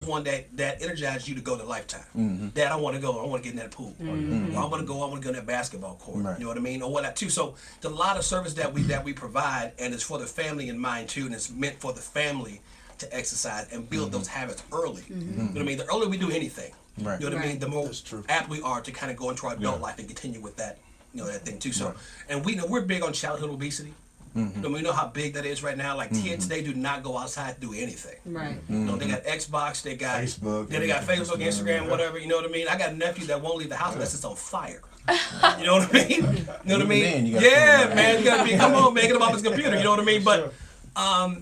one that energizes you to go to Lifetime. Dad, I want to go. I want to get in that pool. Or I want to go. I want to go in that basketball court. Right. You know what I mean? Or whatnot too. So there's a lot of service that we provide, and it's for the family in mind too, and it's meant for the family to exercise and build those habits early. You know what I mean? The earlier we do anything, Right. you know what I mean, the more That's true. apt we are to kind of go into our adult life and continue with that, that thing too. So, and we know we're big on childhood obesity. We know how big that is right now. Like kids, they do not go outside to do anything. Right. You know, they got Xbox, they got Facebook, they got Facebook, Instagram, whatever. You know what I mean? I got a nephew that won't leave the house unless it's on fire. You know what I mean? You know what I Even mean? then, you gotta Yeah, put it man, you gotta be. Come on, man, get him off his computer. You know what I mean?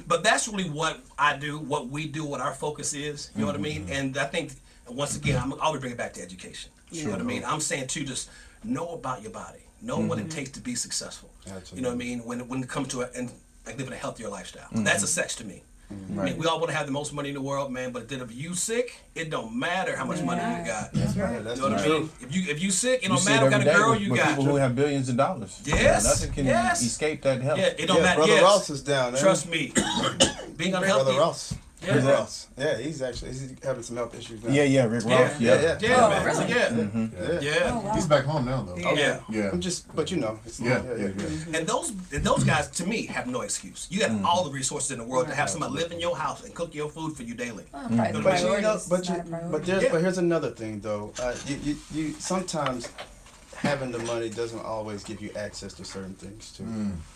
But that's really what I do, what we do, what our focus is. You know what I mean? And I think once again, I'm always bring it back to education. You know what I mean? I'm saying too, just know about your body, know what it takes to be successful. Absolutely. You know what I mean? When it comes to living a healthier lifestyle, that's a sex to me. I mean, we all want to have the most money in the world, man. But then if you sick, it don't matter how much money you got. That's right. That's You know what I mean? If you sick, it You don't see it matter what every kind of day girl with- you with got. people who have billions of dollars. Yes, Nothing can yes. escape that health. Yeah, it don't matter. Brother Yes. Ross is down there. Trust me, being unhealthy. Brother Ross. Yeah. Brother Ross. Yeah, he's having some health issues now. Yeah, Rick Yeah, Ross. yeah, Yeah. man. really? Yeah, yeah. He's back home now, though. Yeah. Yeah. I'm just, but you know, it's Yeah. And those guys, to me, have no excuse. You got all the resources in the world to have somebody live in your house and cook your food for you daily. Well, But you know, priorities, it's not a priority. but here's another thing though. You sometimes having the money doesn't always give you access to certain things too.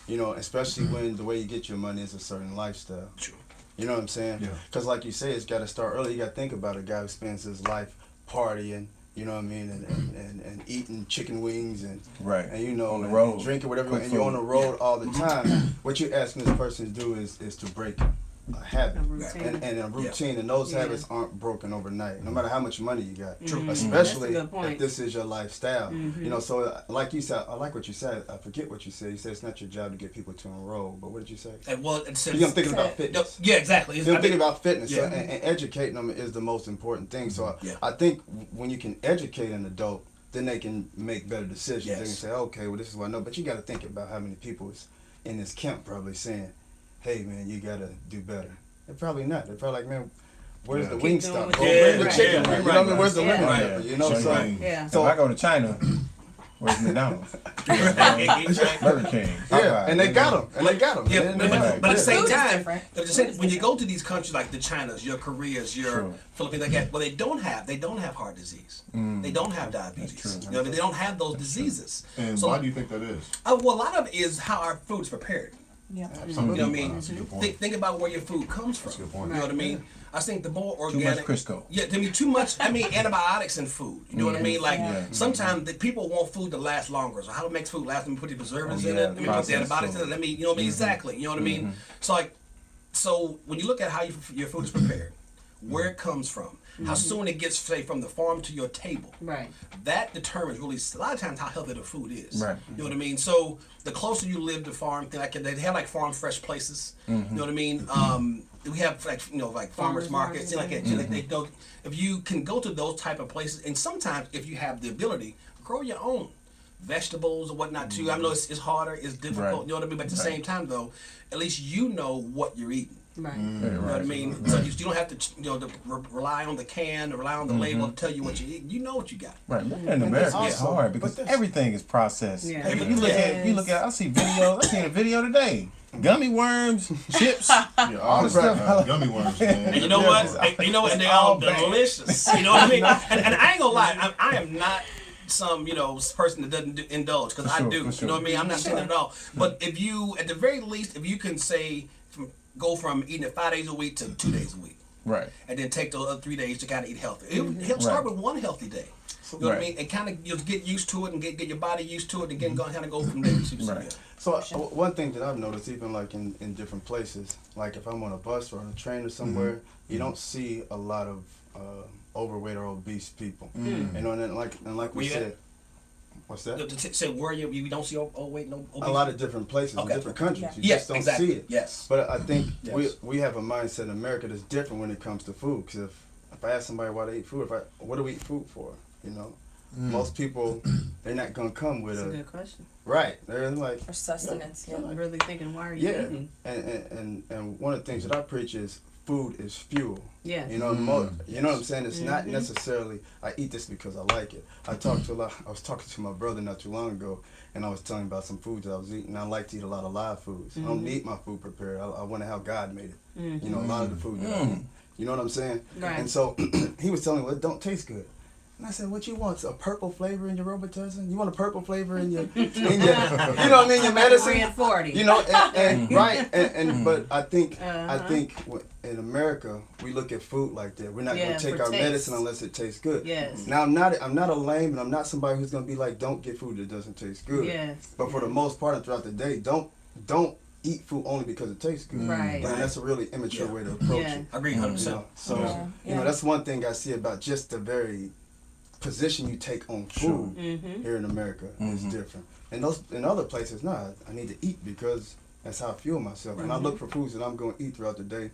You know, especially when the way you get your money is a certain lifestyle. True. You know what I'm saying? Yeah. Because like you say, it's got to start early. You got to think about a guy who spends his life partying. You know what I mean, and eating chicken wings and Right. and you know On the and road. drinking whatever, Cook and you're on food. the road all the time. What you're asking this person to do is to break a habit A routine. and a routine, and those Yeah. habits aren't broken overnight, no matter how much money you got. True. Especially That's a good point. if this is your lifestyle. You know, so like you said, I like what you said. I forget what you said. You said it's not your job to get people to enroll, but what did you say? And well, it's You're thinking about fitness. yeah, exactly. You're thinking about fitness, Yeah. so, and educating them is the most important thing. So Yeah. I think when you can educate an adult, then they can make better decisions. They can Yes. say, okay, well, this is what I know. But you got to think about how many people is in this camp probably saying, hey, man, you got to do better. They're probably not. They're probably like, man, where's the Keep wing doing stop? what Or you're where's doing. the Right. chicken? Yeah, You know right, what I mean? Where's the right. lemon Right. pepper? You know, Sure, so right. Yeah. So if I go to China, where's McDonald's? Burger King. yeah, Popeye. and they got them. And they got them. Yeah, but at the same Food is time, different. at the same- when you go to these countries like the Chinas, your Koreas, your Sure. Philippines, like that, well, they don't have heart disease. They don't have diabetes. true. You know, they don't have those diseases. And So, why do you think that is? well, a lot of it is how our food's prepared. Yeah. You know what I mean? That's a good point. Think about where your food comes from. That's a good point. You know what I mean? I think the more Too organic. much Crisco. Yeah, to me, too much. I mean, antibiotics in food. You know what I mean? Like Yeah. sometimes the people want food to last longer. So how to make food last? Let me put the preservatives Oh, in yeah, it. Let me put the processed antibiotics in it. food. Let me, you know what I mean? Exactly. You know what I mean? So like, so when you look at how your food is prepared, where it comes from, how soon it gets, say, from the farm to your table. Right. That determines really a lot of times how healthy the food is. Right. You know what I mean? So the closer you live to farm, like they have like farm fresh places. You know what I mean? We have like like farmers markets, like that. Like they don't. If you can go to those type of places, and sometimes if you have the ability, grow your own vegetables or whatnot too. I know it's harder, it's difficult. Right. You know what I mean? But at the same time though, at least you know what you're eating. Right. You know what I mean? So you don't have to, to rely on the can, or rely on the label to tell you what you eat. You know what you got. Right, living in America is also- hard because but that's- everything is processed. Yeah. You look at. I see videos. I seen a video today. Gummy worms, chips. Yeah, all this stuff. gummy worms, man. And you know what? You know what? And they're all delicious. You know what I mean? And I ain't gonna lie. I am not some person that doesn't indulge, because For I sure, do. for sure. You know what I mean? I'm not saying that at all. But if you, at the very least, if you can say go from eating it 5 days a week to 2 days a week, Right. and then take those other 3 days to kind of eat healthy. He'll start with one healthy day. You know what I Right. mean? And kind of just get used to it and get your body used to it, and get kind of go from there. Right. So one thing that I've noticed, even like in different places, like if I'm on a bus or on a train or somewhere, you don't see a lot of overweight or obese people. You know, and like Where we you at? said, what's that? To say where you don't see overweight, no obesity? A lot of different places, Okay. in different countries. You Yes, just don't exactly. see it. Yes. But I think Yes. we have a mindset in America that's different when it comes to food. Because if I ask somebody why they eat food, what do we eat food for? You know, most people, they're not gonna come with That's a a good question. right. They're like, For sustenance, yeah. I'm really thinking, why are you yeah. eating? And one of the things that I preach is food is fuel. Yeah. You know, you know what I'm saying? It's not necessarily I eat this because I like it. I was talking to my brother not too long ago, and I was telling him about some foods that I was eating. I like to eat a lot of live foods. I don't need my food prepared. I want to how God made it. You know, a lot of the food that I eat. You know what I'm saying? Right. And so he was telling me, well, it don't taste good. And I said, what you want? A purple flavor in your Robitussin? You want a purple flavor in your, you know what I mean, your medicine? 3 and 40. You know, and right, and but I think in America we look at food like that. We're not Yeah, gonna take for our taste. medicine unless it tastes good. Yes. Now I'm not a lame, and I'm not somebody who's gonna be like, don't get food that doesn't taste good. Yes. But for the most part and throughout the day, don't eat food only because it tastes good. Right. And that's a really immature way to approach Yeah. it. I agree, You 100%. know? So Yeah. you know that's one thing I see about just the very position you take on food here in America is different. And those in other places, I need to eat because that's how I fuel myself. When I look for foods that I'm going to eat throughout the day,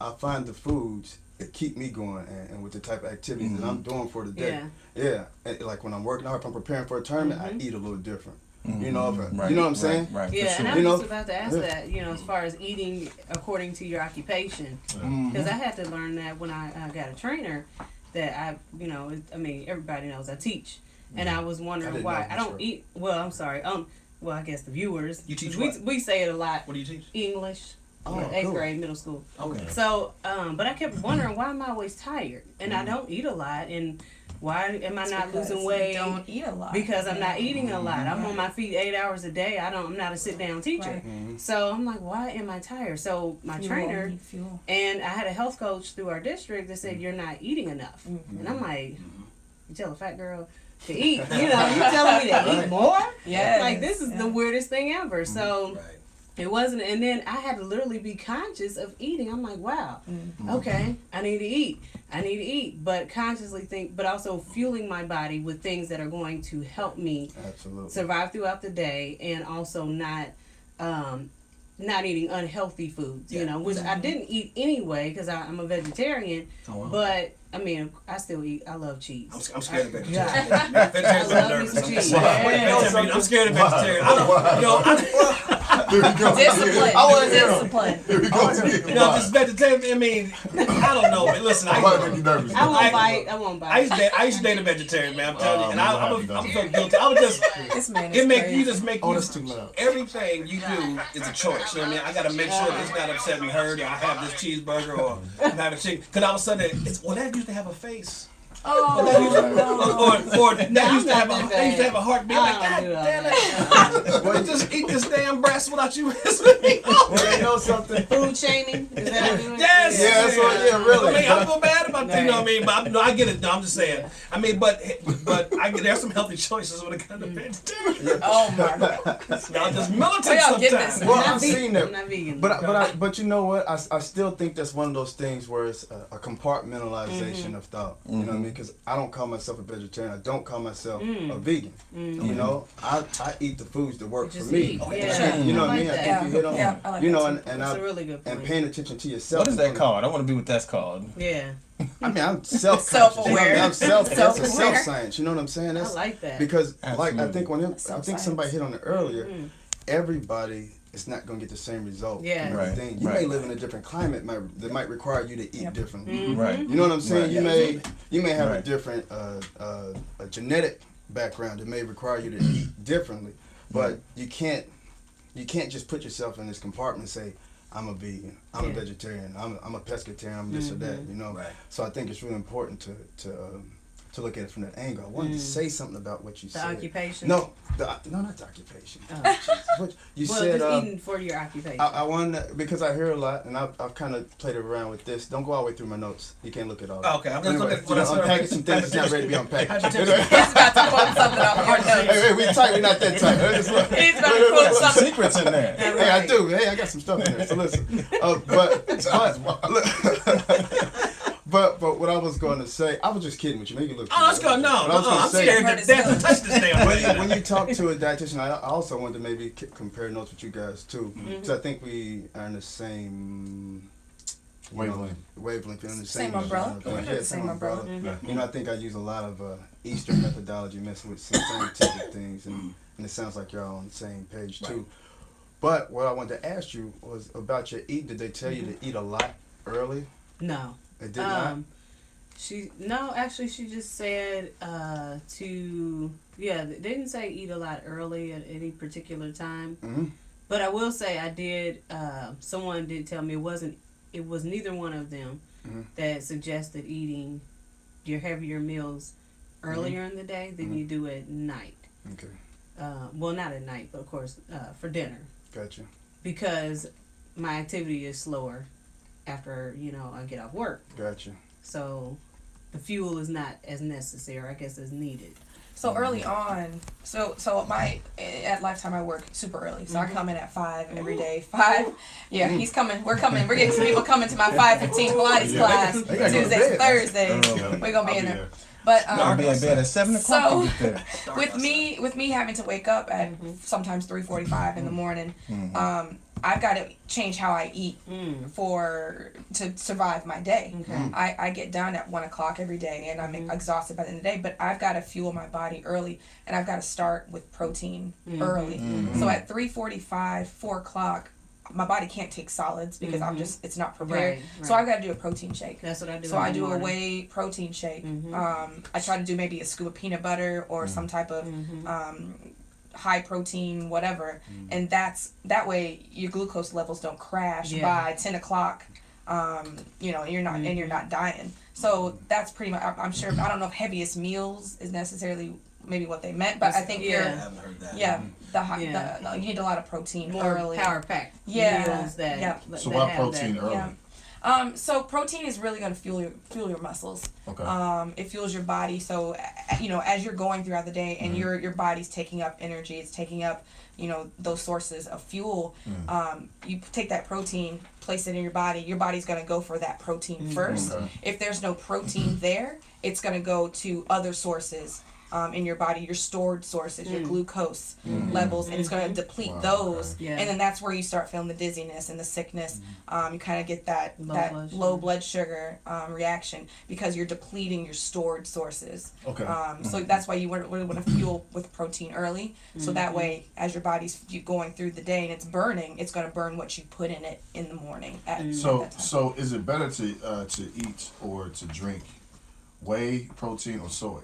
I find the foods that keep me going and with the type of activities that I'm doing for the day. Yeah. And like when I'm working out, if I'm preparing for a tournament, I eat a little different. You know, you know what I'm saying? Right. Yeah, For and sure. I You was know? about to ask that, you know, as far as eating according to your occupation. Because I had to learn that when I got a trainer, that you know, I mean, everybody knows I teach. And I was I wondering didn't why know I for don't sure. eat, well, I'm sorry, well, I guess the viewers. You teach we, what? we say it a lot. What do you teach? English. Oh, 8th cool. grade, middle school. Okay. So, but I kept wondering, why am I always tired? And I don't eat a lot. And why am I not losing weight? Don't eat a lot. Because I'm not eating a lot. I'm on my feet 8 hours a day. I'm not a sit down teacher. Right. So I'm like, why am I tired? So my trainer Fuel. and I had a health coach through our district that said, you're not eating enough. And I'm like, you tell a fat girl to eat, you know, you telling me to eat more? Yes. Like, this is the weirdest thing ever. So Right. it wasn't, and then I had to literally be conscious of eating. I'm like, wow, okay, I need to eat, but consciously think, but also fueling my body with things that are going to help me Absolutely. survive throughout the day, and also not eating unhealthy foods, you know, which I didn't eat anyway because I'm a vegetarian, Oh, wow. but I mean, I still eat. I love cheese. I'm scared of vegetarians. Yeah. Vegetarians I are love me nervous. some I'm cheese. just- Yeah. I'm scared of vegetarians. I don't, you know, Discipline. I wanna hear 'em. Discipline. Here we go. you know, this vegetarian. I mean, I don't know. But listen, I might make you nervous. I won't bite. I won't bite. I used to date a vegetarian, man. I'm telling you, and I'm I'm happy so guilty. I was just. This man is It make crazy. you just make Oh, you that's too loud. everything you do is a choice. You know what I mean? I gotta make sure that it's not upsetting her that I have this cheeseburger or I'm having chicken. Cause all of a sudden that used to have a face. Oh, Or that used to have not that they used to bad. have a heartbeat. I Like, don't God do all damn that. it. Well, just eat this damn breast without you listening. Well, you know something? Food shaming? Is that what you're Yes. Yeah, that's what. Yeah, really. I mean, I feel bad about that, you know what I mean? But no, I get it. No, I'm just saying. I mean, but there's some healthy choices when it comes to vegetarian. oh my God. Y'all just militant Where y'all get sometimes. this? Well, I'm I've not seen vegan. that. I'm not vegan. But you know what? I still think that's one of those things where it's a compartmentalization of thought. You know what I mean? Because I don't call myself a vegetarian. I don't call myself a vegan. You know, I eat the foods that work for Just me. eat. Yeah. You know I what I mean? like I that. think you hit on. Yeah, I like You know, that and That's a really good point. and paying attention to yourself. What is that called? I want to be what that's called. Yeah. I mean, I'm self-conscious. You know what I mean? I'm Self-aware. It's a self-science. You know what I'm saying? I That's like that. because, Absolutely. like, I think I think Self-science. somebody hit on it earlier. Everybody is not going to get the same result. Yeah. from Right, everything. You may right. live in a different climate that might require you to eat differently. Right. You know what I'm saying? Right. You may have a Right. different a genetic background that may require you to eat differently, but you can't just put yourself in this compartment and say, I'm a vegan, I'm a Yeah. vegetarian, I'm a pescatarian, I'm this or that, you know. Right. So I think it's really important to look at it from that angle. I wanted to say something about what you The said. occupation? No, not the occupation. Oh. Jesus. What you Well, said. just eating for your occupation. I wanted because I hear a lot, and I've kind of played around with this. Don't go all the way through my notes. You can't look at all. Oh, okay, I'm just looking at what I said. unpacking some things that's not ready to be unpacked. He's about to quote something off your notes. Hey, we tight. We not that tight. He's He's about to quote something. Secrets in there. Hey, I do. Hey, I got some stuff in there. So listen. But what I was going to say, I was just kidding with you. Make it look. Oh, let's go. No, What I was gonna I'm say- scared to death to touch this damn thing. When you talk to a dietitian, I also wanted to maybe compare notes with you guys too, because I think we are in the same Wavelength. Wavelength. In the Same umbrella? Yeah, We're the same umbrella. You know, I think I use a lot of Eastern methodology, messing with some scientific things, and it sounds like y'all on the same page too. But what I wanted to ask you was about your eat. Did they tell you to eat a lot? early? No. It did not. Actually she just said they didn't say eat a lot early at any particular time. Mm-hmm. But I will say I did someone did tell me it was neither one of them that suggested eating your heavier meals earlier in the day than you do at night. Okay. Well, not at night, but of course for dinner. Gotcha. Because my activity is slower after, I get off work. Gotcha. So the fuel is not as necessary, I guess, as needed. So early on, so at Lifetime I work super early. So I come in at 5 every day. 5. Yeah, he's coming. We're coming. We're getting some people coming to my 5:15 Pilates class They gotta go to Tuesdays bed. and Thursdays. Early. We're gonna be I'll in be there. But I'll be in bed at 7 o'clock So- to get there. with me having to wake up at sometimes 3:45 in the morning, I've got to change how I eat to survive my day. Okay. I get done at 1 o'clock every day and I'm exhausted by the end of the day, but I've got to fuel my body early and I've got to start with protein early. So at 3:45, 4 o'clock, my body can't take solids because it's not prepared. Right. So I've got to do a protein shake. That's what I do. So in I the do a morning. whey protein shake. I try to do maybe a scoop of peanut butter or some type of high protein whatever, and that way your glucose levels don't crash by 10 o'clock. You're not dying. So that's pretty much. I'm sure. I don't know if heaviest meals is necessarily maybe what they meant, but I think I haven't heard that. you need a lot of protein more early. power packed meals that. So that why have protein that. early? Yeah. So protein is really going to fuel your muscles. Okay. It fuels your body. So as you're going throughout the day and your body's taking up energy, it's taking up those sources of fuel. You take that protein, place it in your body's going to go for that protein first. Okay. If there's no protein there, it's going to go to other sources in your body, your stored sources, your glucose levels, and it's going to deplete those. Yeah. And then that's where you start feeling the dizziness and the sickness. You kind of get that Low blood blood sugar reaction because you're depleting your stored sources. Okay. So that's why you really want to fuel with protein early. So that way, as your body's going through the day and it's burning, it's going to burn what you put in it in the morning. So is it better to eat or to drink whey protein or soy?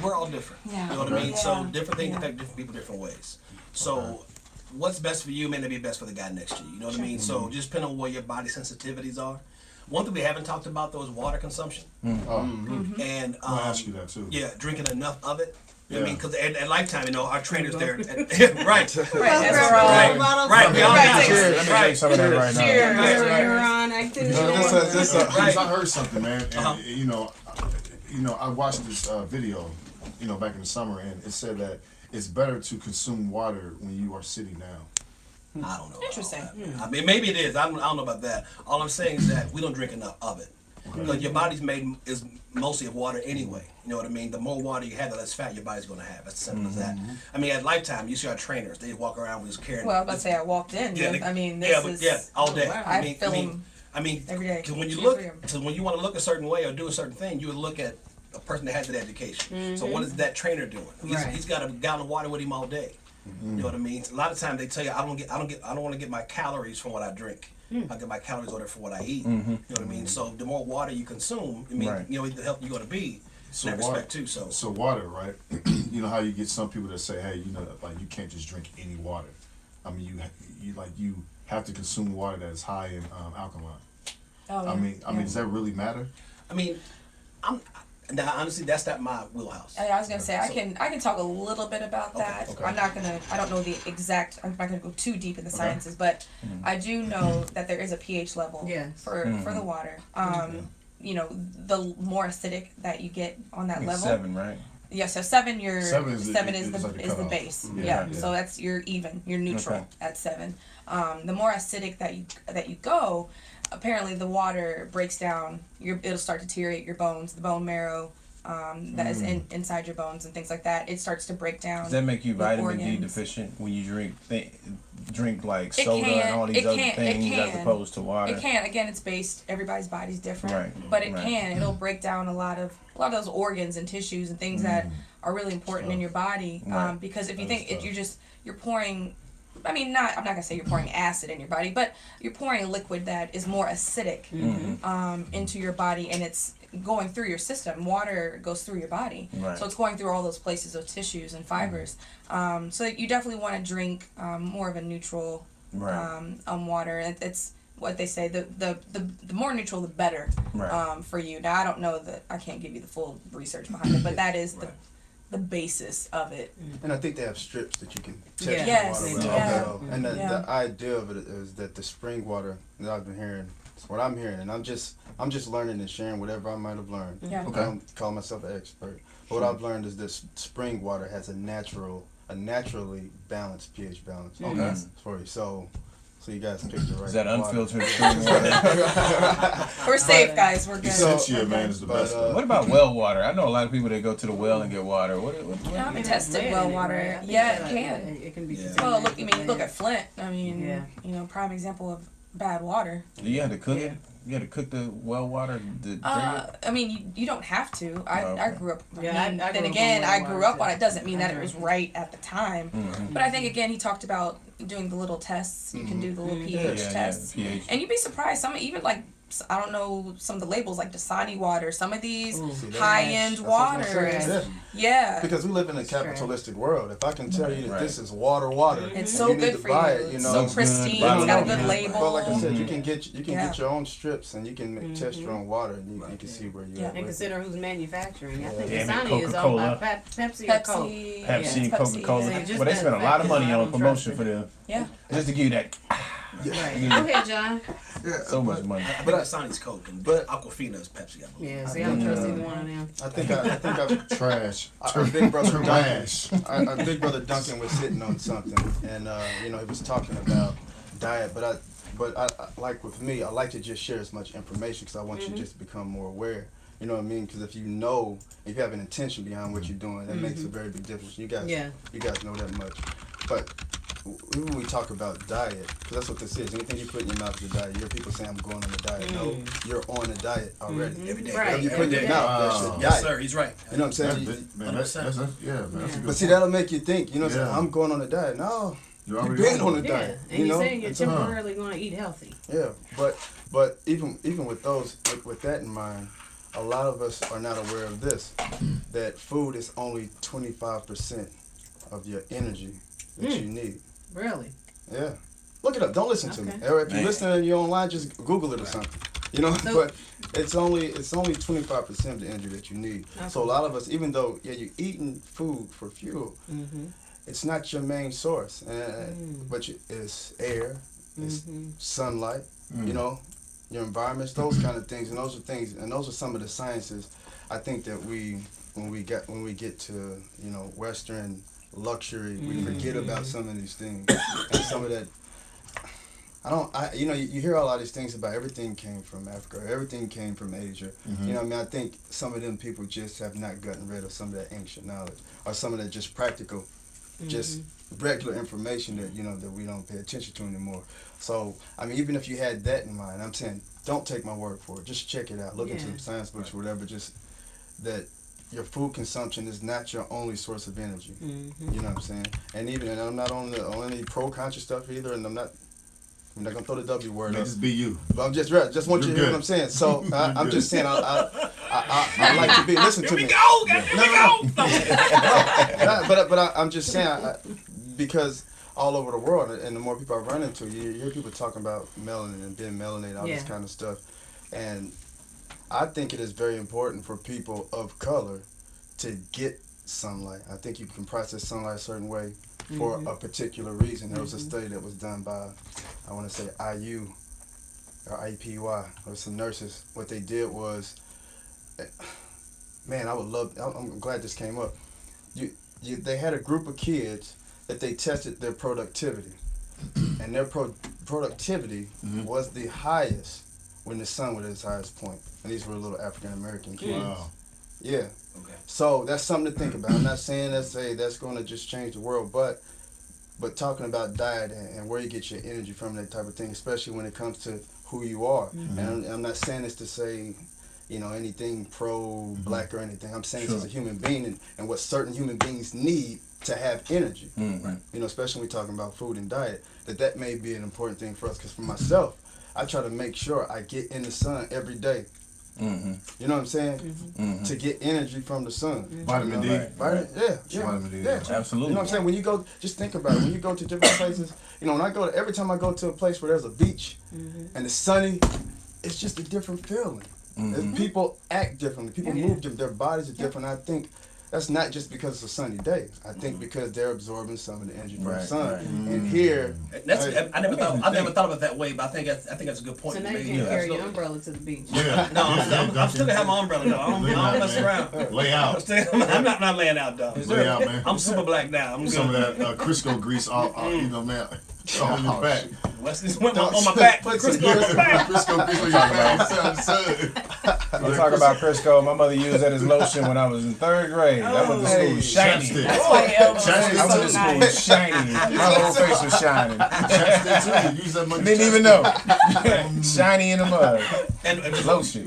We're all different. Yeah. You know what I mean? Yeah. So different things affect different people different ways. So what's best for you may not be best for the guy next to you. You know what I mean? So just depending on where your body sensitivities are. One thing we haven't talked about though is water consumption. And I'll ask you that too. yeah, drinking enough of it. You know what I Yeah. mean? Because at Lifetime, our trainers there, right, Right, as we're all right, we all Right. got Cheers. Let me drink some of that right now. Cheers. You're on activity. Because I heard something, man, and Uh-huh. I watched this video, back in the summer, and it said that it's better to consume water when you are sitting down. I don't know. Interesting. About that. I mean, maybe it is. I don't know about that. All I'm saying is that we don't drink enough of it. Because your body's is mostly of water anyway. You know what I mean? The more water you have, the less fat your body's going to have. That's simple as that. I mean, at Lifetime, you see our trainers. They walk around with this carrying. Well, I was about to say I walked in. Yeah, with, they- I mean, this yeah, is. yeah, all day. wow. I fill 'em every day. Because when you 2 or look, 3 of 'em. so when you want to look a certain way or do a certain thing, you would look at a person that has that education. So what is that trainer doing? Right. He's got a gallon of water with him all day. You know what I mean? A lot of times they tell you I don't want to get my calories from what I drink. I get my calories ordered from what I eat. You know what I mean? So the more water you consume, Right. the healthier you're going to be. So in that water, respect too. So water, right? You know how you get some people that say, hey, like you can't just drink any water. I mean, you have to consume water that is high in alkaline. Oh, I mean, does that really matter? I mean, now honestly, that's not my wheelhouse. I was gonna say I can talk a little bit about that. okay. I don't know the exact. I'm not gonna go too deep in the sciences, but I do know that there is a pH level Yes. for the water. The more acidic that you get on that level. 7, right? Yeah, so 7. Seven is the- is is like the the cutoff. base. Yeah, Yeah, yeah. so that's you're neutral Okay. at 7. The more acidic that you go, apparently the water breaks down. It'll start to deteriorate your bones, the bone marrow that is inside your bones and things like that. It starts to break down. Does that make you the vitamin D organs. deficient when you drink like It soda can, and all these it other can, it things as can. opposed to water? It can. Again, it's based. Everybody's body's different, Right, but it right. can. It'll break down a lot of those organs and tissues and things that are really important in your body. Right. Because if you That think is tough. you're pouring I mean, not. I'm not gonna say you're pouring acid in your body, but you're pouring a liquid that is more acidic into your body, and it's going through your system. Water goes through your body, Right. so it's going through all those places of tissues and fibers. So you definitely want to drink more of a neutral Right. water. It's what they say. The more neutral, the better Right. for you. Now, I don't know that I can't give you the full research behind it, but that is the basis of it. And I think they have strips that you can test Yeah. the Yes, water with. yeah. Also. And Yeah. the idea of it is that the spring water that I've been hearing, it's what I'm hearing, and I'm just learning and sharing whatever I might have learned. Yeah. I don't call myself an expert. But what I've learned is this spring water has a naturally balanced pH balance. Okay. For you. So you guys picked the right Is that water. unfiltered spring water? We're safe, guys. We're good. Essentia, man, is the but, best. What about well water? I know a lot of people that go to the well and get water. What Yeah, It has tested lead well in it, water. right? I think Yeah, that, it can. It can be. Yeah. Well, look. I mean, look at Flint. I mean, Yeah. prime example of bad water. You had to cook Yeah. it? You had to cook the well water to drink it? I mean, you don't have to. I Okay. grew up. Yeah, I then grew up again, on I well grew water, up on it. Doesn't mean I that it was drank it. right at the time. Mhm. But I think again, he talked about doing the little tests. You can do the little pH tests, pH. and you'd be surprised. Some even like I don't know some of the labels like Dasani water. Some of these Ooh. See, that's- high-end that's what I'm waters. saying. Yeah. Because we live in a It's trash. capitalistic world. If I can tell you that Right. this is water, It's and so you need good to for buy you. it, you It's know. so Looks pristine. good, It's got a bottle good up. label. But like I said, Mhm. you can get Yeah. your own strips and you can test your own water and you can see where you're Yeah. at. And with it. consider who's manufacturing. I think Yeah, I mean, Dasani is owned by Coca-Cola. Pepsi or Coke. Pepsi, Pepsi, yeah, Coca-Cola. Yeah, just But they that spend a fact lot of that money I on don't promotion trust for it. them. Yeah. Just to give you that Right. Go ahead, John. so much money. I think Dasani's Coke and but- Aquafina is Pepsi. I believe. Yeah, see, I don't trust either one of them. I think I've Trash. our big brother Duncan, Trash. our big brother Duncan was sitting on something, and he was talking about diet. But I like with me, I like to just share as much information because I want you to just become more aware. You know what I mean? Because if you have an intention behind what you're doing, that makes a very big difference. You guys know that much. But even when we talk about diet, because that's what this is. Anything you put in your mouth is a diet. You hear people say, "I'm going on a diet." No, you're on a diet already. Every day. Right. Whatever you put in your Every mouth, day. that's your Yes, diet. sir. He's right. You know what I'm That's, saying? man, that's yeah, man. That's a good But see, that'll make you think. You know what I'm saying? Yeah. I'm going on a diet. No, You're you've already been on a Yeah, diet. and You you're know? saying you're And temporarily going to eat healthy. Yeah, but even with those with that in mind, a lot of us are not aware of this, that food is only 25% of your energy that you need. Really? Yeah, look it up. Don't listen to me. Okay. Or if you're Man. listening and you're online, just Google it or something. You know, So- but it's only 25% of the energy that you need. So a lot of us, even though you're eating food for fuel, Mm-hmm. it's not your main source, but it's air, it's sunlight, you know, your environments, those kind of things, and those are some of the sciences. I think that when we get to Western luxury, we forget about some of these things, and some of that. You hear a lot of these things about everything came from Africa, everything came from Asia. You know what I mean? I think some of them people just have not gotten rid of some of that ancient knowledge, or some of that just practical, just regular information that that we don't pay attention to anymore. So I mean, even if you had that in mind, I'm saying don't take my word for it. Just check it out. Look into some science books or whatever. Just that your food consumption is not your only source of energy. You know what I'm saying? And I'm not on any pro-conscious stuff either, and I'm not gonna throw the W word Man, up. just be you. But I'm just want you to hear what I'm saying. So I'm just saying I like to be. Listen to me. Go! Here we go! But I'm just saying because all over the world, and the more people I run into, you hear people talking about melanin and being melanated, all this kind of stuff, and I think it is very important for people of color to get sunlight. I think you can process sunlight a certain way for a particular reason. There was a study that was done by, I want to say IU or IPY, or some nurses. What they did was, man, I'm glad this came up. They had a group of kids that they tested their productivity, and their productivity was the highest when the sun was at its highest point. And these were little African American kids. Wow. Yeah. Okay. So that's something to think about. I'm not saying that's going to just change the world, but talking about diet and where you get your energy from, that type of thing, especially when it comes to who you are. And I'm not saying this to say, anything pro-black or anything. I'm saying this as a human being and what certain human beings need to have energy. Mm-hmm. You know, especially when we're talking about food and diet, that may be an important thing for us. Because for myself, I try to make sure I get in the sun every day. Mm-hmm. You know what I'm saying? Mm-hmm. To get energy from the sun. Vitamin D. Right. Yeah. Vitamin D. Yeah. Absolutely. You know what I'm saying? When you go, just think about it. When you go to different places, you know, when I go, every time I go to a place where there's a beach and it's sunny, it's just a different feeling. And people act differently. People move different. Their bodies are different. I think that's not just because it's a sunny day. I think because they're absorbing some of the energy from the Right, sun. right. And here, That's, Hey. I never thought of it that way, but I think that's a good point. So now you you made. can Yeah, carry absolutely. your umbrella to the beach. Yeah. No, I'm still gonna have my umbrella though. I don't mess around. Lay out. I'm not laying out though. Lay out, man. I'm super black now. I'm Some good. of that Crisco grease, you know, man, on your back. Wesley's went on my back. Put some Crisco on my back. Crisco grease on your back. Son. You talk about Crisco. My mother used that as lotion when I was in 3rd grade. I went to school shiny. Chapstick. That's why your elbows Chapstick. I are went to so school nice. shiny. My whole face was shining. Chapstick too. Use that money. Didn't even know. Shiny in the mud. And Lotion.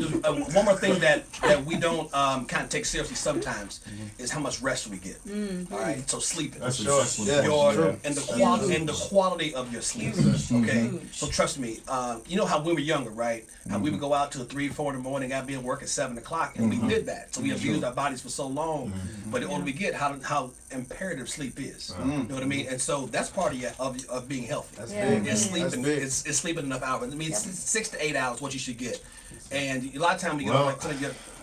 one more thing that we don't kind of take seriously sometimes is how much rest we get. All right, so sleeping. That's Sure. excellent. Yeah. Your True. and the quality of your sleep. Okay, so trust me. You know how when we were younger, right? How we would go out till 3, 4 in the morning. I'd be at work at 7 o'clock, and we did that. So we abused our bodies for so long. But the older we get, how imperative sleep is. You know what I mean? And so that's part of being healthy. that's Yeah. big. It's That's sleeping. big. It's sleeping enough hours. I mean, 6 to 8 hours what you should get. And a lot of times you go like,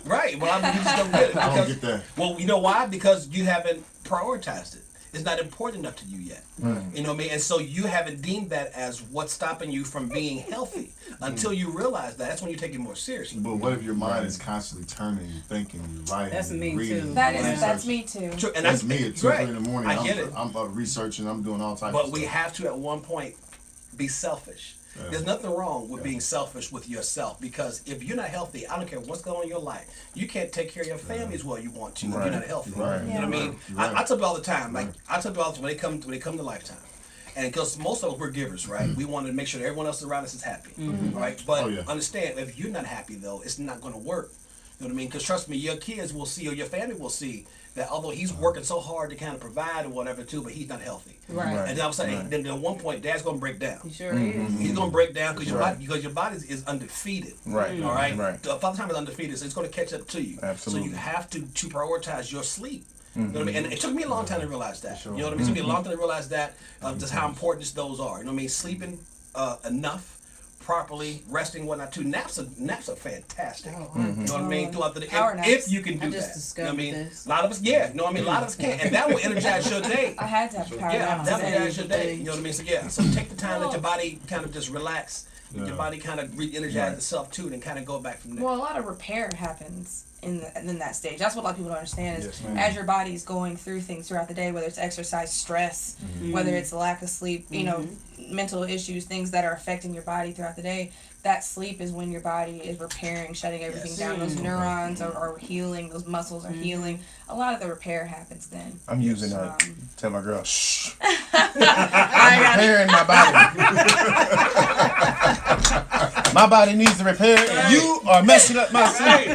right. Well, you just don't get it. I don't Because, get that. well, you know why? Because you haven't prioritized it. It's not important enough to you yet. You know what I mean? And so you haven't deemed that as what's stopping you from being healthy. Until you realize that, that's when you take it more seriously. But what if your mind is constantly turning, you thinking, you writing, That's me, you reading, too. That's researching? me too. True, and That's me at 2 right. in the morning. I get it. I'm researching. I'm doing all types. But of we stuff. have to, at one point, be selfish. Yeah. There's nothing wrong with being selfish with yourself, because if you're not healthy, I don't care what's going on in your life, you can't take care of your family as well you want to if you're not healthy. Right. You know what I mean? Right. I tell people all the time, like I tell people all the time when they come to Lifetime. And because most of us, we're givers, right? We want to make sure that everyone else around us is happy, right? But Oh, yeah. understand, if you're not happy, though, it's not going to work. You know what I mean? Because trust me, your kids will see, or your family will see, that although he's working so hard to kind of provide or whatever, too, but he's not healthy. Right. And then all of a sudden, then at one point, Dad's going to break down. He sure is. He's gonna break down because Right. your body is undefeated. Right. All right. Right. The Father Time is undefeated, so it's gonna catch up to you. Absolutely. So you have to prioritize your sleep. You know what I mean? And it took me a long time to realize that. You know what I mean? It took me a long time to realize that just how important those are. You know what I mean? Sleeping enough, properly, resting, whatnot. Too. Naps are fantastic. You know what I mean? Throughout the day, Power if naps. you can do I just that. You know what I discovered mean? this. A lot of us, yeah. You know what I mean? A lot of us can't, and that will energize your day. I had to have power Yeah, naps that today. energize your day. You know what I mean? So yeah, so take the time, let your body kind of just relax. Let your body kind of re-energize itself too, and kind of go back from there. Well, a lot of repair happens in that stage. That's what a lot of people don't understand is Yes, ma'am. as your body's going through things throughout the day, whether it's exercise, stress, whether it's lack of sleep, you know, mental issues, things that are affecting your body throughout the day, that sleep is when your body is repairing, shutting everything Yes. down. Those neurons are healing, those muscles are healing. A lot of the repair happens then. I'm using tell my girl, shh. I Repairing my body. My body needs to repair, and you are messing up my sleep.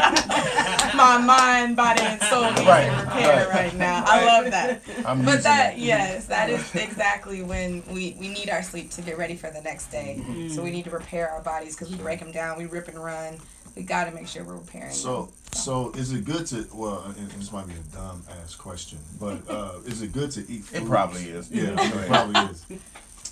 got my mind, body, and soul needs Right, to repair right now. I love that. I'm But using that, yes, that is exactly when we need our sleep to get ready for the next day. So we need to repair our bodies because we break them down, we rip and run. We got to make sure we're repairing them. So is it good to, well, and this might be a dumb ass question, but is it good to eat food? It probably is. Yeah, it probably is.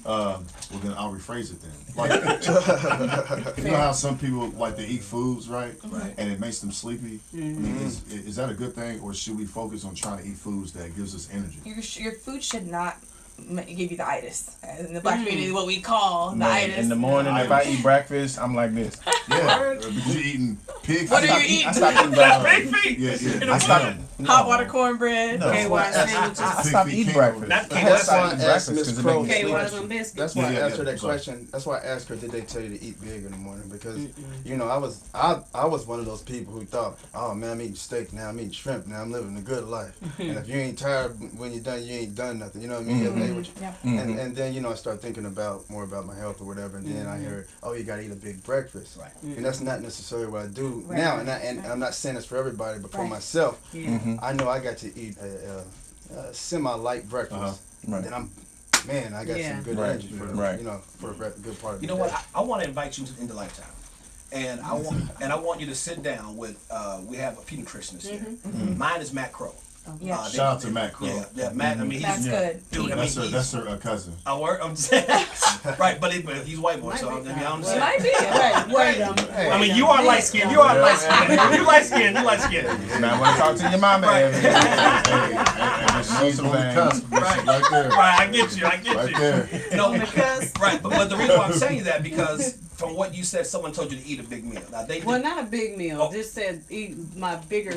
Well, then I'll rephrase it then. Like, you know how some people like to eat foods, right? Right. And it makes them sleepy. I mean, is that a good thing, or should we focus on trying to eat foods that gives us energy? Your food should not give you the itis. In the black community, what we call the itis. In the morning, if I eat breakfast, I'm like this. Yeah, because you're eating pig What feet. are you eating? I stopped eating breakfast. Yeah. I stopped. Hot water cornbread. No. KY sandwiches. I stopped eating breakfast. Not I KY stopped eating That's why I asked breakfast Miss 'cause it Crow. makes me KY's sleepy. on biscuits. That's why I Yeah, asked yeah, her that sorry. question. That's why I asked her, did they tell you to eat big in the morning? Because you know, I was one of those people who thought, oh man, I'm eating steak now, I'm eating shrimp now, I'm living a good life. And if you ain't tired when you're done, you ain't done nothing. You know what I mean? You have what you- Yeah. And then you know I started thinking more about my health or whatever, and then I heard, oh, you gotta eat a big breakfast. Right. And that's not necessarily what I do Right. now. And I'm not saying this for everybody, but for Right. Mm-hmm. myself, Yeah. I know I got to eat semi-light breakfast. Right. Then I got Yeah. some good Right. energy for the, Right. for a good part of You the know what? day. I want to invite you into Lifetime, and I want you to sit down with. We have a few nutritionists here. Mine is Matt Crow. Yeah. Shout out to Matt Crow. Yeah, Matt. I mean, That's he's good. dude. I mean, That's her cousin. I work. I'm saying, right, but he's white boy, so I mean, I'm It saying. might be. I mean, you are light skinned. You are light skinned. You light skinned. You light skinned. Now I want to talk to your mama. Right. And she's on the cusp. Right. Right there. Right, I get you. I get Right you. there. No, right, but the reason why I'm saying that because from what you said, someone told you to eat a big meal. Now they Well, not a big meal. Oh. Just said eat my bigger,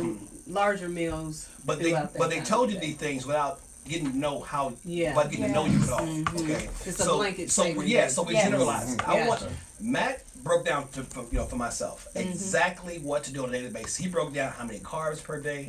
larger meals. but throughout that they time told of you the these day. things without getting to know how, Yeah. but getting to know you at all. Okay, It's a blanket so statement, yeah, so we Yes. generalize. I Yes. want Matt broke down for myself exactly what to do on a daily basis. He broke down how many carbs per day.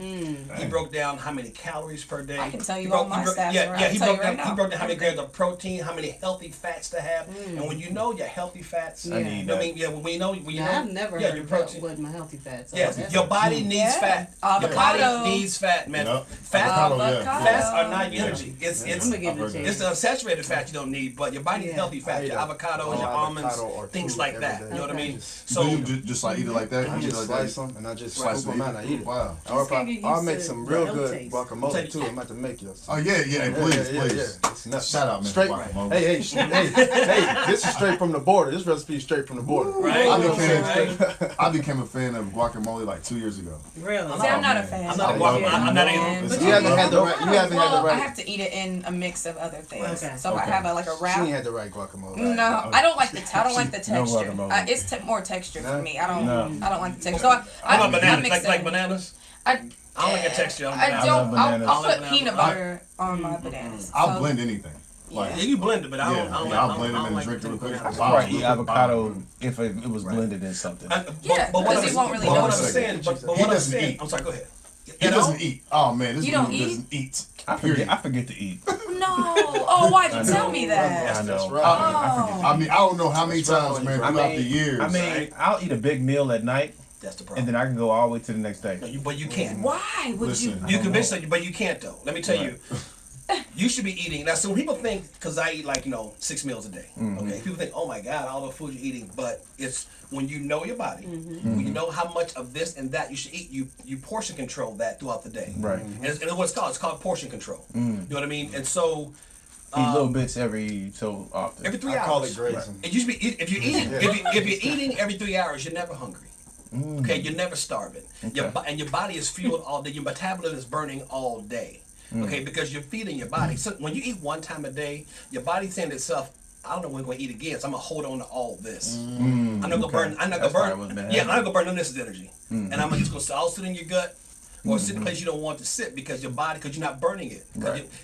He broke down how many calories per day. I can tell you He broke- all my he broke- stats Yeah, right- yeah. I'll He tell broke you down. right He now. broke down how many Everything. grams of protein, how many healthy fats to have, and when you know your healthy fats, I need I mean, yeah, when you know, Now, I've never yeah, heard your about protein. what my healthy fats are. Yes, That's your a- body needs Yeah. fat. Your Avocado. body needs fat, man. Yep. Fat, Avocado, yeah. fats are not your energy. It's I'm gonna give it a I've heard it's chance. the unsaturated fat you don't need, but your body needs Yeah. healthy fat. Your avocados, your almonds, things like that. You know what I mean? So So you just like eat it like that? I You eat it just like slice that? them and I just Slice scoop them them out and I eat it. Wow. Or gotta get I'll used make to some the real L good taste. guacamole too. I'm about to make you. Oh yeah, please. It's nuts. Shout out, man. Straight. Guacamole. Hey, this is straight from the border. This recipe is straight from the border. Right. I You know what I'm became, saying? I became a fan of guacamole like 2 years ago. Really? See, I'm not a man. fan. I'm not a I love guacamole. it. I'm not Yeah. even. Listen, You I haven't love had it. the right. You haven't had the I right. have to eat it in a mix of other things. Okay. So if I Okay. have like a She wrap. ain't had the right guacamole. No, I don't like the I don't like the No texture. guacamole. It's more texture for No? me. I don't No. I don't like the texture. So How about I bananas? mix Like it. bananas? I I don't like the texture on I bananas. don't. bananas. I'll put I- peanut butter on my bananas. I'll So- blend anything. Like Yeah, you blend it, but I don't. yeah, I don't I'll like, blend I them don't and like drink it real quick. bananas. I probably eat avocado if it was blended in something. Yeah, but what because I'm- you won't really but know what it's I'm good. saying, but He what I'm doesn't saying, eat. I'm sorry. Go ahead. he doesn't eat. Oh man, this You dude don't doesn't eat. I forget to eat. No. Oh, why'd you tell me that? I know. right. Oh. I mean, I don't know how many That's right. times, man, I throughout mean- the years. I mean, I'll eat a big meal at night, That's the and problem. then I can go all the way to the next day. No, but you can't. Why would you? Listen. You convinced that, but you can't though. Let me tell you. You should be eating. Now, so when people think, because I eat like, 6 meals a day. Okay. People think, oh my God, all the food you're eating. But it's when you know your body, when you know how much of this and that you should eat, you portion control that throughout the day. Right. And it's what it's called. It's called portion control. You know what I mean? And so, Eat little bits every so often. every 3 I hours. call it grazing. It used to be if you're eating if you're eating every 3 hours, you're never hungry. Okay, you're never starving. And your body is fueled all day. Your metabolism is burning all day. Okay, because you're feeding your body. So when you eat one time a day, your body's saying to itself, I don't know when we're gonna eat again, so I'm gonna hold on to all this. I'm not gonna burn. I'm not That's gonna probably what's burn. been Yeah, I'm not happening. gonna burn none of this energy, and I'm just gonna all sit in your gut. Or sit in a place you don't want to sit because your body, because you're not burning it.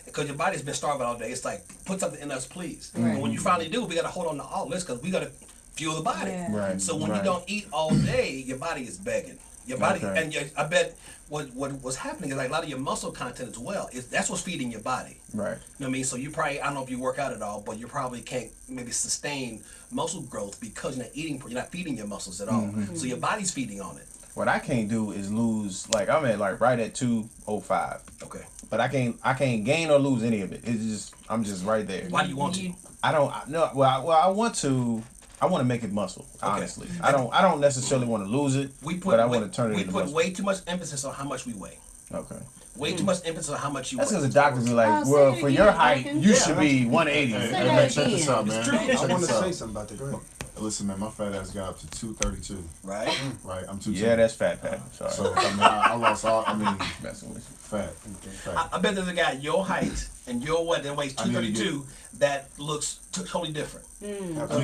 Because your body's been starving all day. It's like, put something in us, please. And when you finally do, we got to hold on to all this because we got to fuel the body. Yeah. Right. So when you right. don't eat all day, your body is begging. Your body, Okay. and I bet what's happening is like a lot of your muscle content as well. That's what's feeding your body. Right. You know what I mean? So you probably, I don't know if you work out at all, but you probably can't maybe sustain muscle growth because you're not eating, you're not feeding your muscles at all. So your body's feeding on it. What I can't do is lose. Like I'm at like right at 205, Okay. but I can't gain or lose any of it. It's just I'm just right there. Why do you want to? I don't know. Well, I want to. I want to make it muscle. Honestly, I don't necessarily want to lose it, but I want to turn it we into put muscle. way too much emphasis on how much we weigh. Okay. Way too much emphasis on how much you That's weigh. because the doctors be like, Oh, say well, it for again, your height, Duncan. you should be 180. Hey, Say hey, that man, check this again. out, man. It's true. Check I want to this out. say something about that. Go ahead. Listen, man, my fat ass got up to 232. Right? Right, I'm 210. Yeah, that's fat, Pat. Sorry. So I mean, I lost all. I mean, Messing with you. fat. Fat. I bet there's a guy your height and your what that weighs I need to 232 that looks totally different. I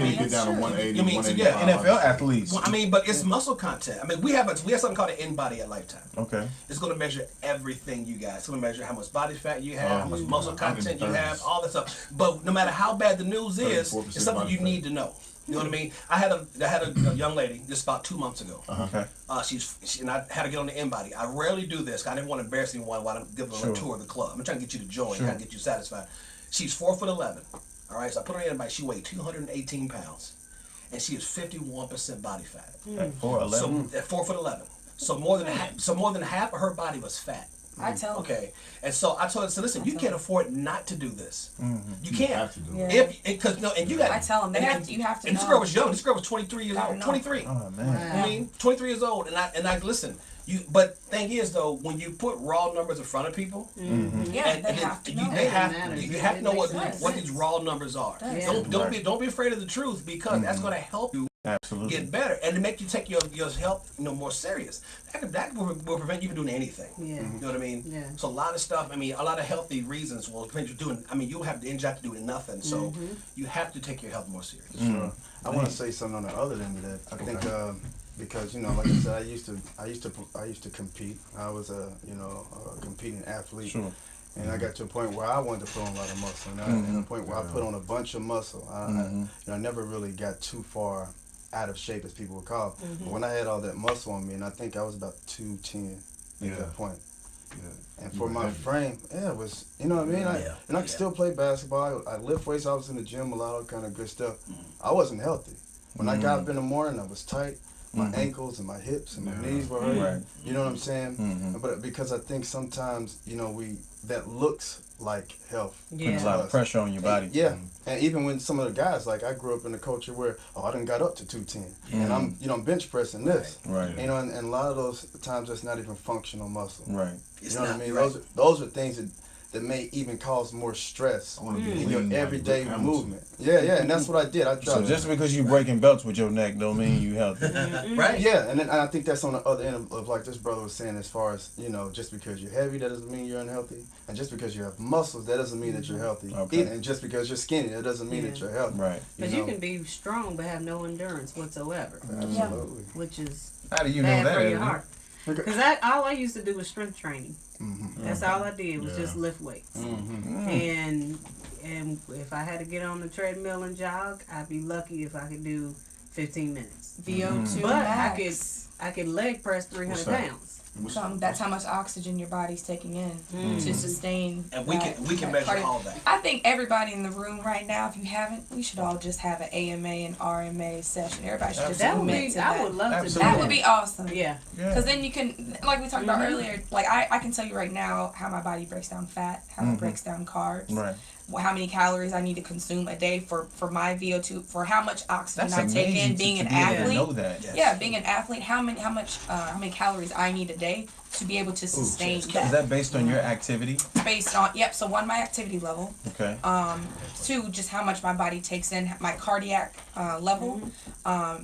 need to get down to 180. You mean, so 185. yeah, NFL athletes. Well, I mean, but it's muscle content. I mean, we have something called an InBody at Lifetime. Okay. It's going to measure everything you got. It's going to measure how much body fat you have, how much muscle I'm in content you the have, 30s. all that stuff. But no matter how bad the news is, 34% it's something you body need to know. You know what I mean? I had a young lady just about 2 months ago. Okay. And I had to get on the InBody. I rarely do this. I didn't want to embarrass anyone while I'm giving them a Sure. tour of the club. I'm trying to get you to join, Sure. trying to get you satisfied. She's 4'11". All right, so I put her in InBody. She weighed 218 pounds, and she is 51% body fat. At 4'11". So at 4'11". So more than half of her body was fat. I tell them. Okay, and so I told her, so listen, you can't afford not to do this. You can't. You have to do it. Yeah. Because no, and you got. I tell them, you have to And this know. girl was young. This girl was 23 years Gotta old. know. 23. Oh man. I mean, 23 years old, and I listen. But thing is though, when you put raw numbers in front of people, Yeah, they have to know. they have matters. you have to know what It makes these raw numbers are. Does. Don't be afraid of the truth, because that's going to help you Absolutely. get better and to make you take your health more serious. That will prevent you from doing anything. Yeah. You know what I mean? Yeah. So a lot of stuff. I mean, a lot of healthy reasons will prevent you doing. I mean, you have to inject to doing nothing. So you have to take your health more serious. Sure. I want to say something on the other end of that. I think because like I said, I used to compete. I was a competing athlete. Sure. And I got to a point where I wanted to put on a lot of muscle, and a point where I put on a bunch of muscle. I never really got too far out of shape, as people would call it. But when I had all that muscle on me, and I think I was about 210 at that point. Yeah. And for my frame, it was, you know what I mean? I could still play basketball. I lift weights. I was in the gym, a lot of kind of good stuff. I wasn't healthy. When I got up in the morning, I was tight. My ankles and my hips and my knees were hurting. Right. You know what I'm saying? But because I think sometimes, that looks like health. Puts a lot of pressure on your body. Yeah. And even when some of the guys, like I grew up in a culture where, I done got up to 210. And I'm bench pressing this. Right. And a lot of those times that's not even functional muscle. Right. You know what I mean? Those are things that may even cause more stress in your everyday movement. Yeah, and that's what I did. I So tried. just because you breaking belts with your neck don't mean you healthy. Right. Yeah, and I think that's on the other end of like this brother was saying, as far as, just because you're heavy, that doesn't mean you're unhealthy. And just because you have muscles, that doesn't mean that you're healthy. Okay. And just because you're skinny, that doesn't mean that you're healthy. Right. Because you can be strong but have no endurance whatsoever, Absolutely. which is How do you know bad that? for your Evan? heart. Because all I used to do was strength training. That's all I did was just lift weights. And if I had to get on the treadmill and jog, I'd be lucky if I could do 15 minutes. VO2 But max. I could leg press 300 pounds. That's how much oxygen your body's taking in to sustain. And we can measure cardio. all that. I think everybody in the room right now, if you haven't, we should all just have an AMA and RMA session. Everybody should just That would commit be, to that. I would love to do Absolutely. That would be awesome. Yeah. Because then you can, like we talked about earlier, like I can tell you right now how my body breaks down fat, how it breaks down carbs, Right. how many calories I need to consume a day for my VO2, for how much oxygen That's I take amazing in, being to an be able to athlete. know that. Yes. Yeah, being an athlete, how many calories I need a day to be able to sustain Is that. that based on your activity? Based on so one, my activity level, Okay. two, just how much my body takes in, my cardiac level,